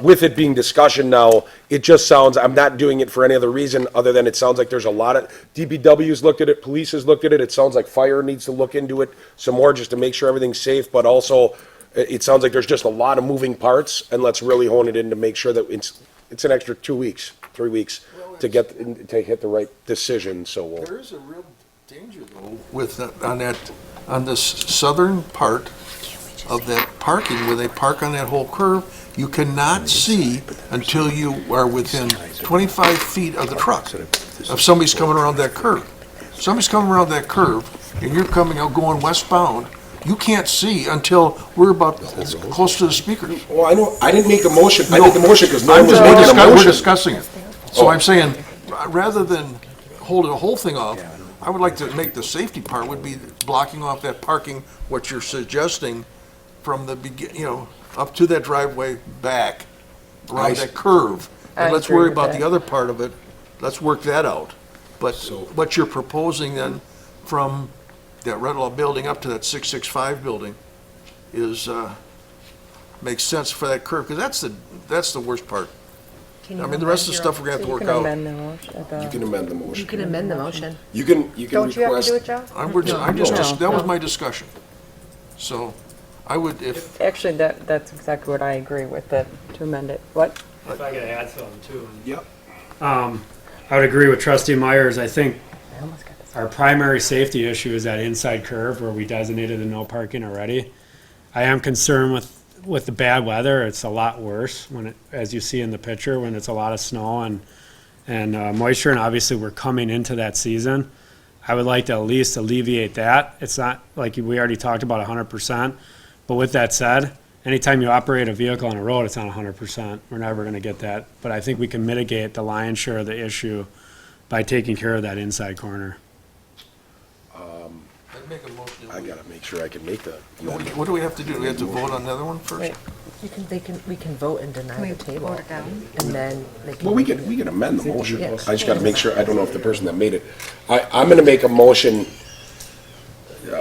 With it being discussion now, it just sounds, I'm not doing it for any other reason, other than it sounds like there's a lot of, DPW's looked at it, police has looked at it, it sounds like fire needs to look into it some more, just to make sure everything's safe, but also, it sounds like there's just a lot of moving parts, and let's really hone it in to make sure that it's an extra 2 weeks, 3 weeks, to hit the right decision, so we'll. There is a real danger though with, on this southern part of that parking, where they park on that whole curve, you cannot see until you are within 25 feet of the truck, if somebody's coming around that curve. Somebody's coming around that curve, and you're going westbound, you can't see until we're about close to the speaker. Well, I know, I didn't make a motion, I made the motion because no one was We're making a motion. discussing it. So I'm saying, rather than holding the whole thing off, I would like to make the safety part would be blocking off that parking, what you're suggesting, from the up to that driveway back, around that curve. I And let's agree worry with about that. the other part of it, let's work that out. But what you're proposing then, from that Red Law building up to that 665 building, is, makes sense for that curve, because that's the worst part. Can I you mean, the rest of the amend stuff we're gonna have to You work can out. amend the motion. You can amend the You motion. can amend the motion. You can Don't you have to request. do it, Joe? That was my discussion. So, I would, if, Actually, that's exactly what I agree with, that, to amend it. What? If I could add something too. Yep. I would agree with Trustee Myers. I think our primary safety issue is that inside curve where we designated the no parking already. I am concerned with the bad weather. It's a lot worse as you see in the picture, when it's a lot of snow and moisture, and obviously we're coming into that season. I would like to at least alleviate that. It's not like we already talked about 100%, but with that said, anytime you operate a vehicle on a road, it's not 100%. We're never going to get that. But I think we can mitigate the lion's share of the issue by taking care of that inside corner. I'd make a motion. I gotta make sure I can make the. What do we have to do? Do we have to vote on the other one first? Wait. We can vote and deny the table. Vote it down? And then they can. Well, we can amend the motion. Yeah. I just gotta make sure, I don't know if the person that made it. I'm gonna make a motion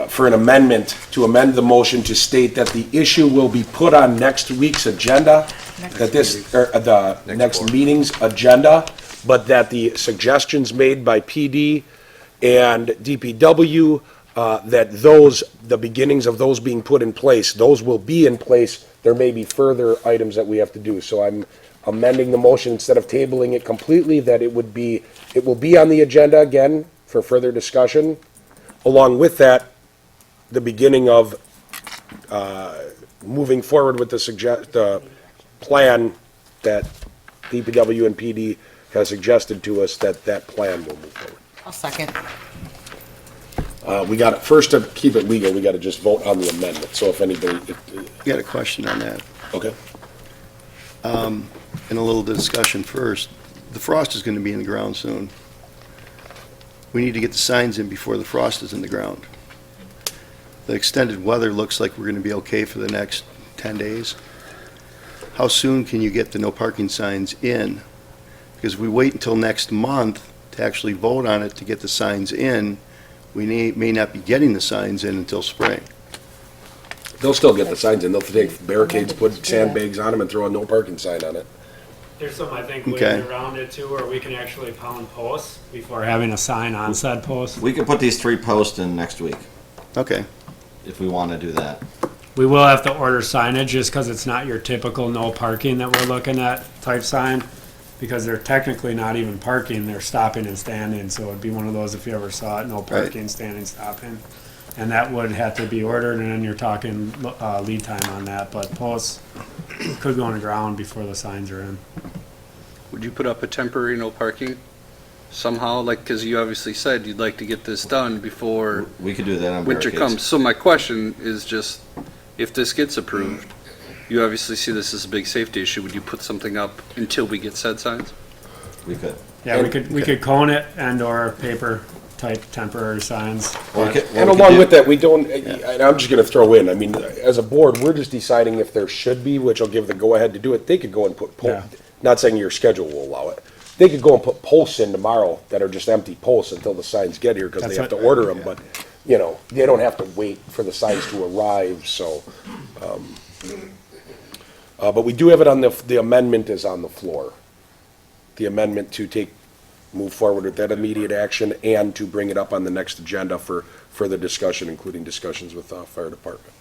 for an amendment, to amend the motion to state that the issue will be put on next week's agenda, the next meeting's agenda, but that the suggestions made by PD and DPW, the beginnings of those being put in place, those will be in place. There may be further items that we have to do. So I'm amending the motion, instead of tabling it completely, that it will be on the agenda again for further discussion. Along with that, the beginning of moving forward with the plan that DPW and PD has suggested to us, that plan will move forward. I'll second. We got, first to keep it legal, we got to just vote on the amendment, so if anybody, Got a question on that. okay. And a little discussion first. The frost is going to be in the ground soon. We need to get the signs in before the frost is in the ground. The extended weather looks like we're going to be okay for the next 10 days. How soon can you get the no parking signs in? Because if we wait until next month to actually vote on it to get the signs in, we may not be getting the signs in until spring. They'll still get the signs in, they'll take barricades, put sandbags on them, and throw a no parking sign on it. There's some, I think, Okay. ways around it too, where we can actually pound posts before having a sign on said post. We could put these 3 posts in next week, Okay. if we want to do that. We will have to order signage just because it's not your typical no parking that we're looking at type sign, because they're technically not even parking, they're stopping and standing, so it'd be one of those if you ever saw it, no parking, standing, stopping. And that would have to be ordered, and then you're talking lead time on that, but posts could go on the ground before the signs are in. Would you put up a temporary no parking somehow? Like, because you obviously said you'd like to get this done before We could do that on winter barricades. comes. So my question is just, if this gets approved, you obviously see this as a big safety issue. Would you put something up until we get said signs? We could. Yeah, we could cone it and/or paper type temporary signs. And along with that, we don't, and I'm just gonna throw in, I mean, as a board, we're just deciding if there should be, which will give the go-ahead to do it. They could go and put, Yeah. not saying your schedule will allow it. They could go and put posts in tomorrow that are just empty posts until the signs get here, because they That's have to what- order them, but, you know, they don't have to wait for the signs to arrive, so. But we do have it on the amendment is on the floor. The amendment to move forward with that immediate action and to bring it up on the next agenda for further discussion, including discussions with fire department.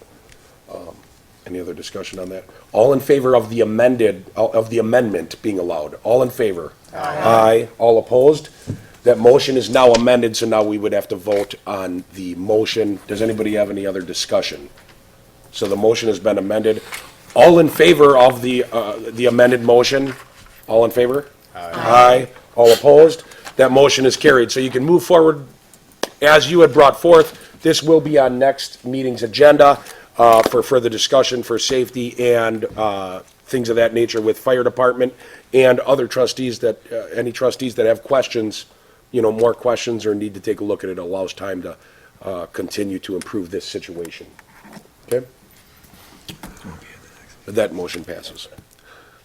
Any other discussion on that? All in favor of the amendment being allowed? All in favor? Aye. All opposed? That motion is now amended, so now we would have to vote on the motion. Does anybody have any other discussion? So the motion has been amended. All in favor of the amended motion? All in favor? Aye. All opposed? That motion is carried. So you can move forward as you had brought forth. This will be on next meeting's agenda for further discussion for safety and things of that nature with fire department and other trustees that, any trustees that have questions, more questions or need to take a look at it, allows time to continue to improve this situation. Okay? That motion passes.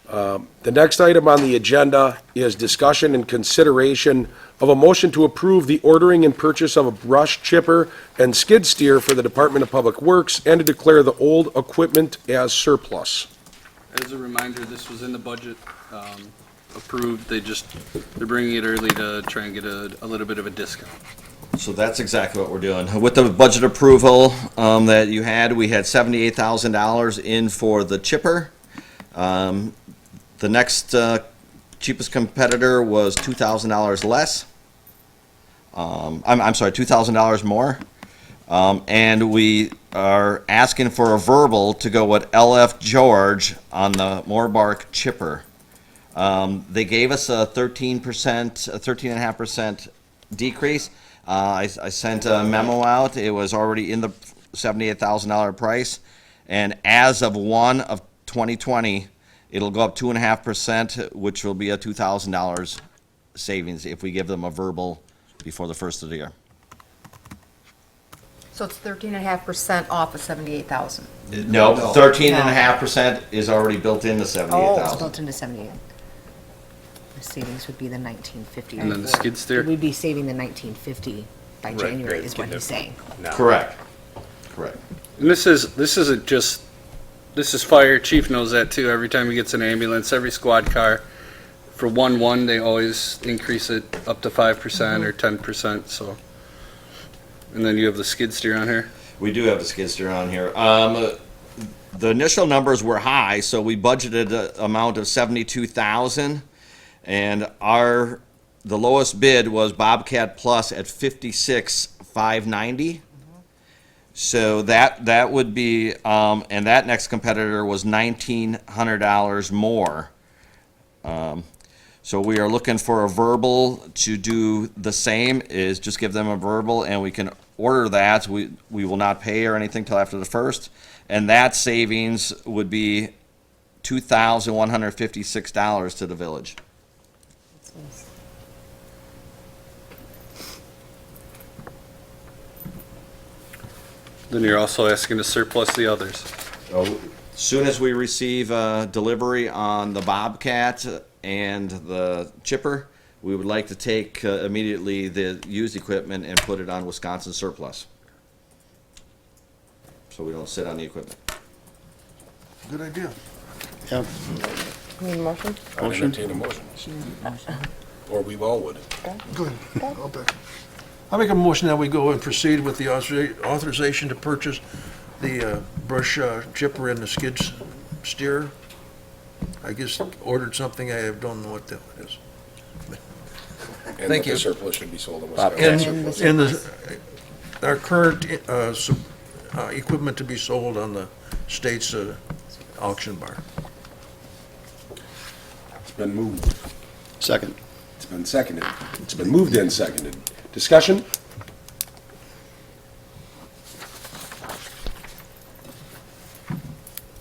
The next item on the agenda is discussion and consideration of a motion to approve the ordering and purchase of a brush chipper and skid steer for the Department of Public Works and to declare the old equipment as surplus. As a reminder, this was in the budget, approved. They're bringing it early to try and get a little bit of a discount. So that's exactly what we're doing. With the budget approval that you had, we had $78,000 in for the chipper. The next cheapest competitor was $2,000 less. I'm sorry, $2,000 more. And we are asking for a verbal to go with LF George on the Moorbark chipper. They gave us a 13.5% decrease. I sent a memo out. It was already in the $78,000 price. And as of 1/2020, it'll go up 2.5%, which will be a $2,000 savings if we give them a verbal before the first of the year. So it's 13.5% off of 78,000. No, 13.5% is already built into Oh, it's 78,000. built into 78. The savings would be the 1950. And then the skid steer? We'd be saving the 1950 by Right, January right, is what he's saying. No. Correct. And this isn't just, this is fire, chief knows that too. Every time he gets an ambulance, every squad car, for 1/1, they always increase it up to 5% or 10%, so. And then you have the skid steer on here. We do have the skid steer on here. The initial numbers were high, so we budgeted an amount of 72,000, and the lowest bid was Bobcat Plus at 56,590. So that would be, and that next competitor was $1,900 more. So we are looking for a verbal to do the same, is just give them a verbal and we can order that. We will not pay or anything till after the 1st. And that savings would be $2,156 to the village. Then you're also asking to surplus the others. Soon as we receive delivery on the Bobcat and the chipper, we would like to take immediately the used equipment and put it on Wisconsin surplus. So we don't sit on the equipment. Good idea. Yeah. Need a motion? I entertain a motion. Or we all would. Good. I'll bet. I'll make a motion that we go and proceed with the authorization to purchase the brush chipper and the skid steer. I just ordered something, I don't know what the hell it is. And Thank that you. the surplus should be sold in Wisconsin. And our current equipment to be sold on the state's auction bar. It's been moved. Second. It's been seconded. It's been moved and seconded. Discussion?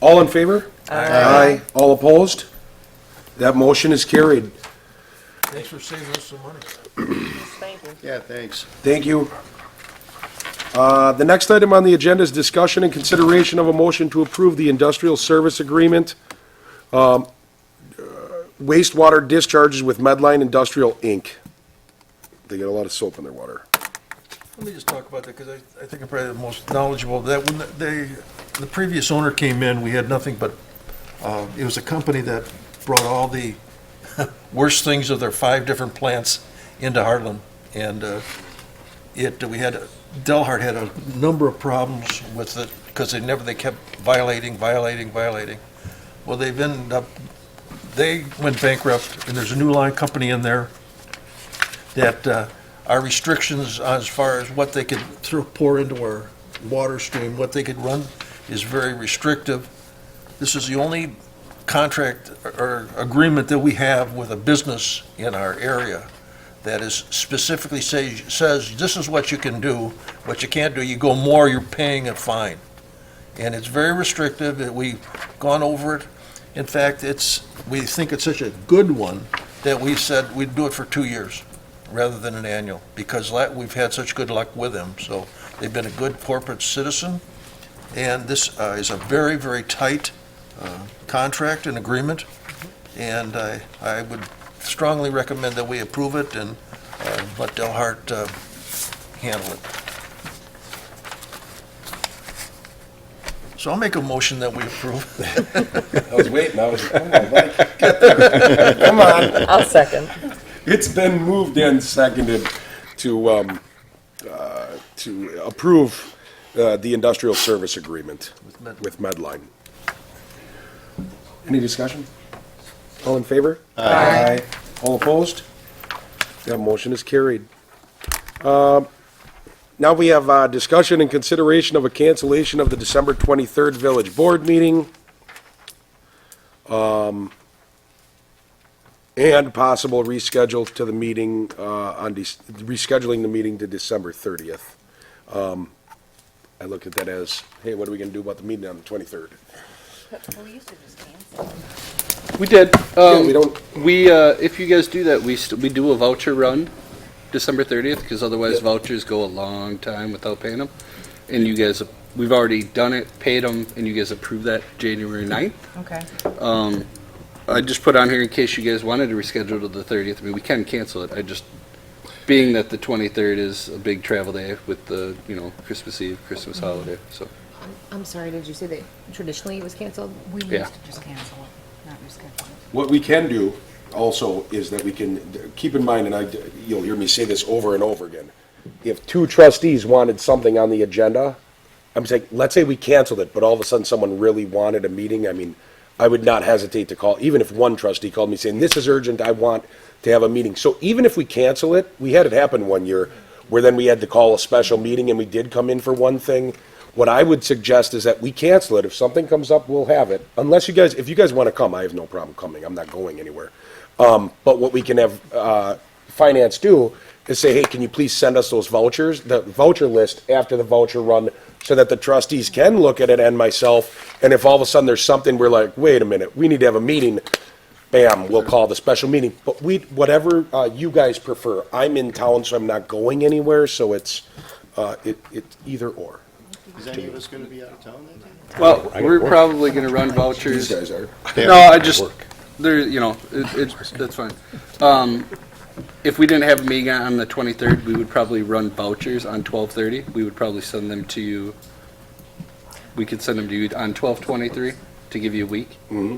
All in favor? Aye. All opposed? That motion is carried. Thanks for saving us some money. Thank you. Yeah, thanks. Thank you. The next item on the agenda is discussion and consideration of a motion to approve the industrial service agreement, wastewater discharges with Medline Industrial, Inc. They get a lot of soap in their water. Let me just talk about that, because I think I'm probably the most knowledgeable. That when the previous owner came in, we had nothing but, it was a company that brought all the worst things of their 5 different plants into Hartland. And we had, Delhart had a number of problems with it, because they kept violating. Well, they went bankrupt, and there's a new line company in there that our restrictions as far as what they could pour into our water stream, what they could run, is very restrictive. This is the only contract or agreement that we have with a business in our area that is specifically says this is what you can do, what you can't do. You go more, you're paying a fine. And it's very restrictive. We've gone over it. In fact, we think it's such a good one that we said we'd do it for 2 years rather than an annual, because we've had such good luck with them. So they've been a good corporate citizen, and this is a very, very tight contract and agreement, and I would strongly recommend that we approve it and let Delhart handle it. So I'll make a motion that we approve. I was waiting, come on, Mike, get there. Come on. I'll second. It's been moved and seconded to approve the industrial service agreement with Medline. Any discussion? All in favor? Aye. All opposed? That motion is carried. Now we have discussion and consideration of a cancellation of the December 23rd village board meeting. And possible reschedule to the meeting, rescheduling the meeting to December 30th. I look at that as, hey, what are we gonna do about the meeting on the 23rd? We used to just cancel. We did. We don't, If you guys do that, we do a voucher run December 30th, because otherwise vouchers go a long time without paying them. And you guys, we've already done it, paid them, and you guys approved that January 9th. Okay. I just put on here in case you guys wanted to reschedule to the 30th. I mean, we can cancel it. Being that the 23rd is a big travel day with the, Christmas Eve, Christmas holiday, so. I'm sorry, did you say that traditionally it was canceled? We used Yeah. to just cancel it, not reschedule it. what we can do also is that we can, keep in mind, and you'll hear me say this over and over again, if 2 trustees wanted something on the agenda, I'm saying, let's say we canceled it, but all of a sudden someone really wanted a meeting, I mean, I would not hesitate to call, even if one trustee called me saying, this is urgent, I want to have a meeting. So even if we cancel it, we had it happen one year, where then we had to call a special meeting and we did come in for one thing, what I would suggest is that we cancel it. If something comes up, we'll have it. Unless if you guys want to come, I have no problem coming. I'm not going anywhere. But what we can have finance do is say, hey, can you please send us those vouchers, the voucher list after the voucher run, so that the trustees can look at it and myself, and if all of a sudden there's something, we're like, wait a minute, we need to have a meeting, bam, we'll call the special meeting. But whatever you guys prefer. I'm in town, so I'm not going anywhere, so it's either or. Is any of us going to be out of town that day? Well, we're probably gonna run vouchers. These guys are. No, I just, that's fine. If we didn't have a meeting on the 23rd, we would probably run vouchers on 12/30. We would probably send them to you. We could send them to you on 12/23 to give you a week. Mm-hmm.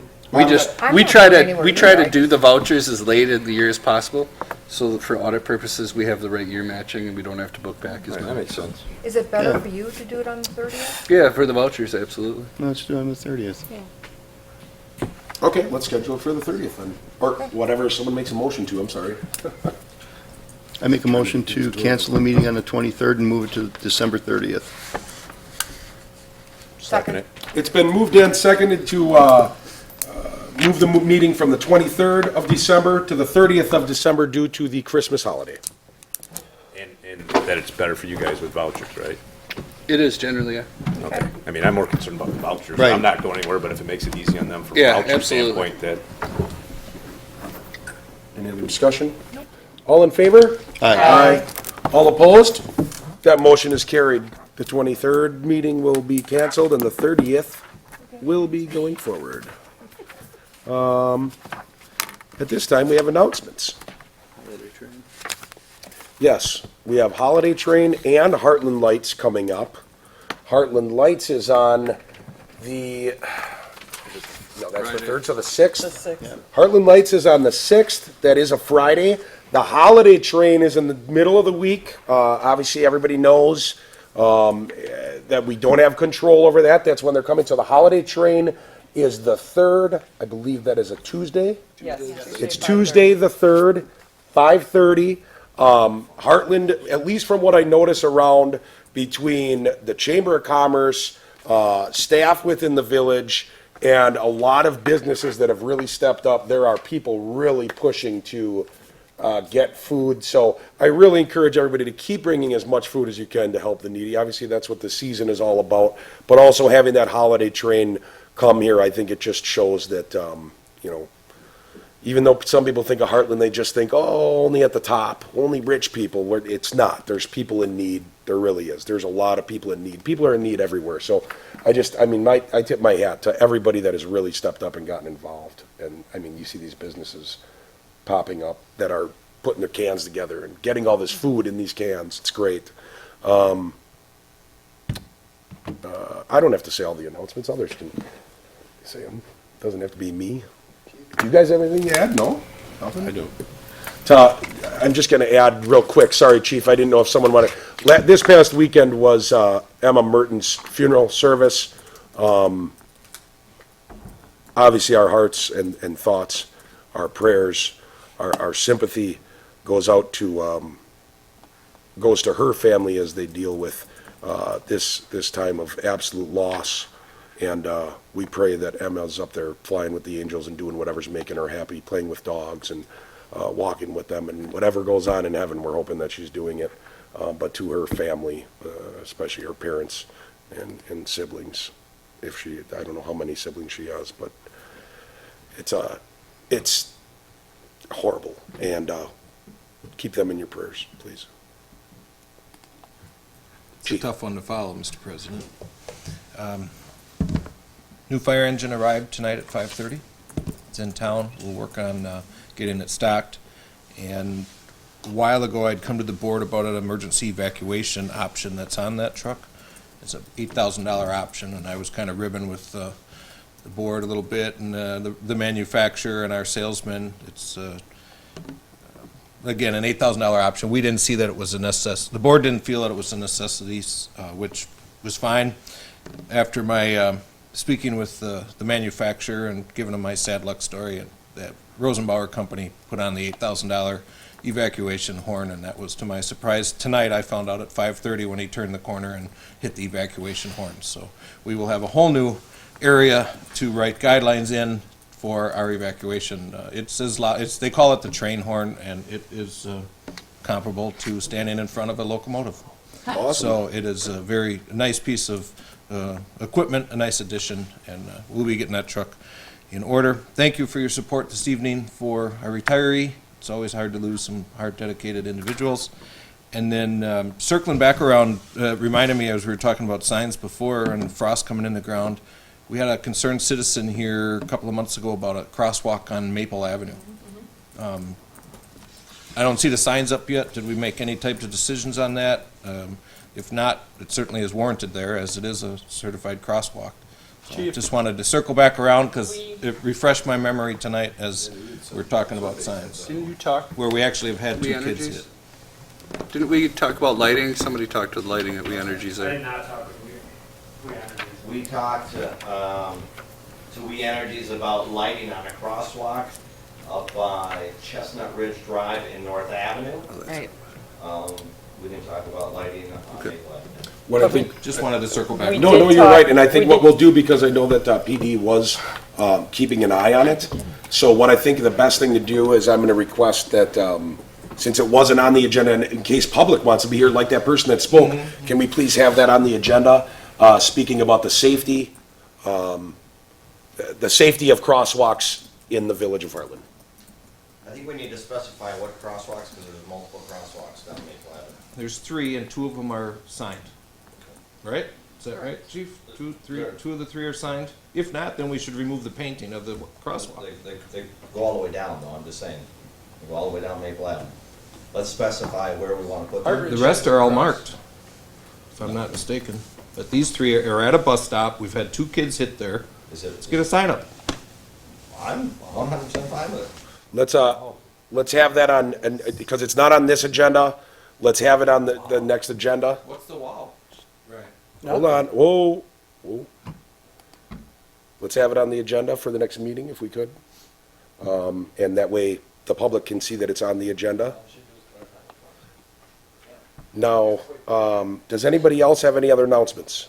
We try to do the vouchers as late in the year as possible, so that for audit purposes, we have the right year matching and we don't have to book back as much. That makes sense. Is it better Yeah. for you to do it on the 30th? Yeah, for the vouchers, absolutely. No, let's do it on the 30th. Okay, let's schedule it for the 30th then, or whatever someone makes a motion to, I'm sorry. I make a motion to cancel the meeting on the 23rd and move it to December 30th. Second it. It's been moved and seconded to move the meeting from the 23rd of December to the 30th of December due to the Christmas holiday. And that it's better for you guys with vouchers, right? It is generally, yeah. Okay. I mean, I'm more concerned about the vouchers. Right. I'm not going anywhere, but if it makes it easy on them from a Yeah, voucher absolutely. standpoint, that Any other discussion? All in favor? Aye. All opposed? That motion is carried. The 23rd meeting will be canceled and the 30th will be going forward. At this time, we have announcements. Yes, we have Holiday Train and Hartland Lights coming up. Heartland Lights is on the, no, that's the 3rd, so the 6th? The 6th. Heartland Lights is on the 6th, that is a Friday. The Holiday Train is in the middle of the week. Obviously, everybody knows that we don't have control over that. That's when they're coming. So the Holiday Train is the 3rd. I believe that is a Tuesday. Yes. It's Tuesday, the 3rd, 5:30. Heartland, at least from what I notice around between the Chamber of Commerce, staff within the village, and a lot of businesses that have really stepped up, there are people really pushing to get food. So I really encourage everybody to keep bringing as much food as you can to help the needy. Obviously, that's what the season is all about. But also having that holiday train come here, I think it just shows that, even though some people think of Heartland, they just think, oh, only at the top, only rich people. Where it's not. There's people in need. There really is. There's a lot of people in need. People are in need everywhere. So I tip my hat to everybody that has really stepped up and gotten involved. And I mean, you see these businesses popping up that are putting their cans together and getting all this food in these cans. It's great. I don't have to say all the announcements. Others can say them. Doesn't have to be me. Do you guys have anything to add? No? Nothing? I do. I'm just going to add real quick. Sorry, Chief. I didn't know if someone wanted. This past weekend was Emma Merton's funeral service. Obviously, our hearts and thoughts, our prayers, our sympathy goes out to goes to her family as they deal with this time of absolute loss. And we pray that Emma's up there flying with the angels and doing whatever's making her happy, playing with dogs and walking with them, and whatever goes on in heaven, we're hoping that she's doing it. But to her family, especially her parents and siblings, I don't know how many siblings she has, but it's horrible. And keep them in your prayers, please. It's a tough one to follow, Mr. President. New fire engine arrived tonight at 5:30. It's in town. We'll work on getting it stocked. And a while ago, I'd come to the board about an emergency evacuation option that's on that truck. It's an $8,000 option, and I was kind of ribbing with the board a little bit, and the manufacturer and our salesman. It's again an $8,000 option. We didn't see that it was a necessity. The board didn't feel that it was a necessity, which was fine. After my speaking with the manufacturer and giving him my sad luck story, that Rosenbauer company put on the $8,000 evacuation horn, and that was to my surprise. Tonight, I found out at 5:30 when he turned the corner and hit the evacuation horn. So we will have a whole new area to write guidelines in for our evacuation. They call it the train horn, and it is comparable to standing in front of a locomotive. Awesome. So it is a very nice piece of equipment, a nice addition, and we'll be getting that truck in order. Thank you for your support this evening for our retiree. It's always hard to lose some hard, dedicated individuals. And then circling back around, reminded me as we were talking about signs before and frost coming in the ground, we had a concerned citizen here a couple of months ago about a crosswalk on Maple Avenue. I don't see the signs up yet. Did we make any type of decisions on that? If not, it certainly is warranted there, as it is a certified crosswalk. So just wanted to circle back around because it refreshed my memory tonight as we're talking about signs. Didn't you talk? Where we actually have had We two kids Energies? hit. Didn't we talk about lighting? Somebody talked with lighting at We Energies I did there. not talk with We Energies. We talked to We Energies about lighting on a crosswalk up by Chestnut Ridge Drive in North Avenue. Right. We didn't talk about lighting on Maple Avenue. What I think, Just wanted to circle back. We no, did no, you're talk- right, and I think we what did- we'll do, because I know that PD was keeping an eye on it, so what I think the best thing to do is I'm gonna request that, since it wasn't on the agenda, and in case public wants to be here, like that person that spoke, can we please have that on the agenda, speaking about the safety of crosswalks in the village of Hartland? I think we need to specify what crosswalks, because there's multiple crosswalks down Maple Avenue. There's 3, and 2 of them are signed. Right? Is that right, Chief? 2, 3, 2 of the 3 are signed? If not, then we should remove the painting of the crosswalk. They go all the way down, though, I'm just saying. They go all the way down Maple Avenue. Let's specify where we want to put them. The rest are all marked, if I'm not mistaken. But these 3 are at a bus stop. We've had 2 kids hit there. Let's get a sign up. I'm 100% fine with it. Let's have that on, and because it's not on this agenda, let's have it on the next agenda. What's the wall? Right. Hold on, whoa. Let's have it on the agenda for the next meeting, if we could. And that way, the public can see that it's on the agenda. Now, does anybody else have any other announcements?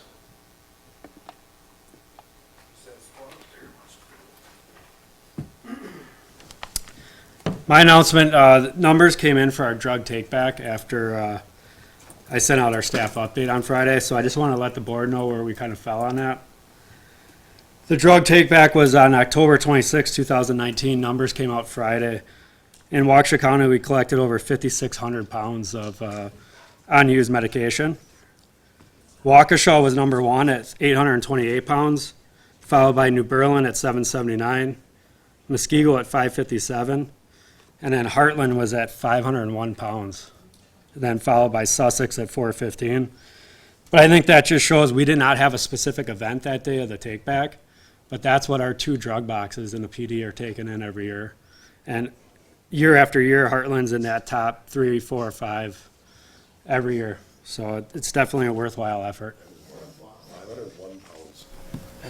My announcement, numbers came in for our drug take-back after I sent out our staff update on Friday, so I just want to let the board know where we kind of fell on that. The drug take-back was on October 26, 2019. Numbers came out Friday. In Waukesha County, we collected over 5,600 pounds of unused medication. Waukesha was number 1 at 828 pounds, followed by New Berlin at 779, Muskego at 557, and then Hartland was at 501 pounds, then followed by Sussex at 415. But I think that just shows we did not have a specific event that day of the take-back, but that's what our 2 drug boxes in the PD are taking in every year. And year after year, Hartland's in that top 3, 4, 5 every year. So it's definitely a worthwhile effort. 501 pounds.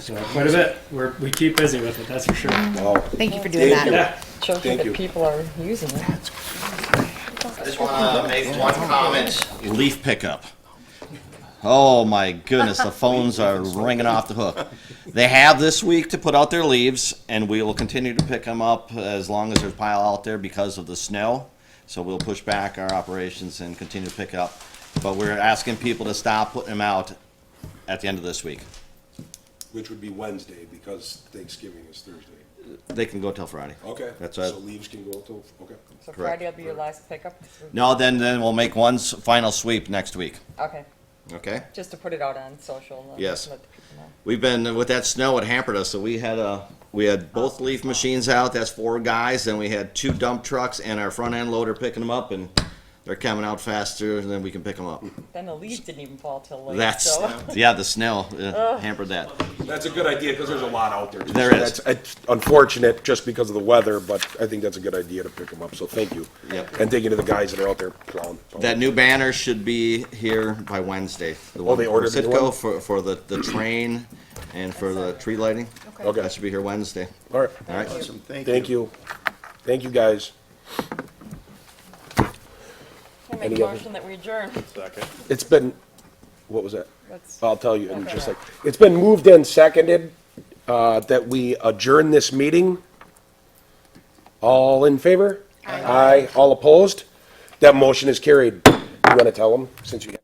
So quite a bit. We keep busy with it, that's for sure. Wow. Thank you for doing that. Yeah. Shows you Thank you. that people are using it. I just want to make one comment. Leaf pickup. Oh my goodness, the phones are ringing off the hook. They have this week to put out their leaves, and we will continue to pick them up as long as there's a pile out there because of the snow. So we'll push back our operations and continue to pick up. But we're asking people to stop putting them out at the end of this week. Which would be Wednesday, because Thanksgiving is Thursday. They can go till Friday. Okay, That's so right. leaves can go till, okay. So Correct. Friday will be your last pickup? No, then we'll make one final sweep next week. Okay, Okay? just to put it out on social. and Yes. let the people know. We've been, with that snow, it hampered us, so we had both leaf machines out, that's 4 guys, and we had 2 dump trucks and our front end loader picking them up, and they're coming out faster than we can pick them up. Then the leaves didn't even fall till late, That's, so. yeah, the snow hampered that. That's a good idea, because there's a lot out there. There is. It's unfortunate just because of the weather, but I think that's a good idea to pick them up, so thank you. Yep. And thank you to the guys that are out there plowing. That new banner should be here by Wednesday. The Oh, one they for ordered the new one? Sitco for the train and for the tree lighting. Okay. That should be here Wednesday. All right. All right. Awesome, Thank you. Thank you, guys. I make Any a other- motion that we adjourn. It's been, what was that? That's- I'll tell you in just a sec. It's been moved and seconded that we adjourn this meeting. All in favor? Aye. All opposed? That motion is carried. You want to tell them, since you...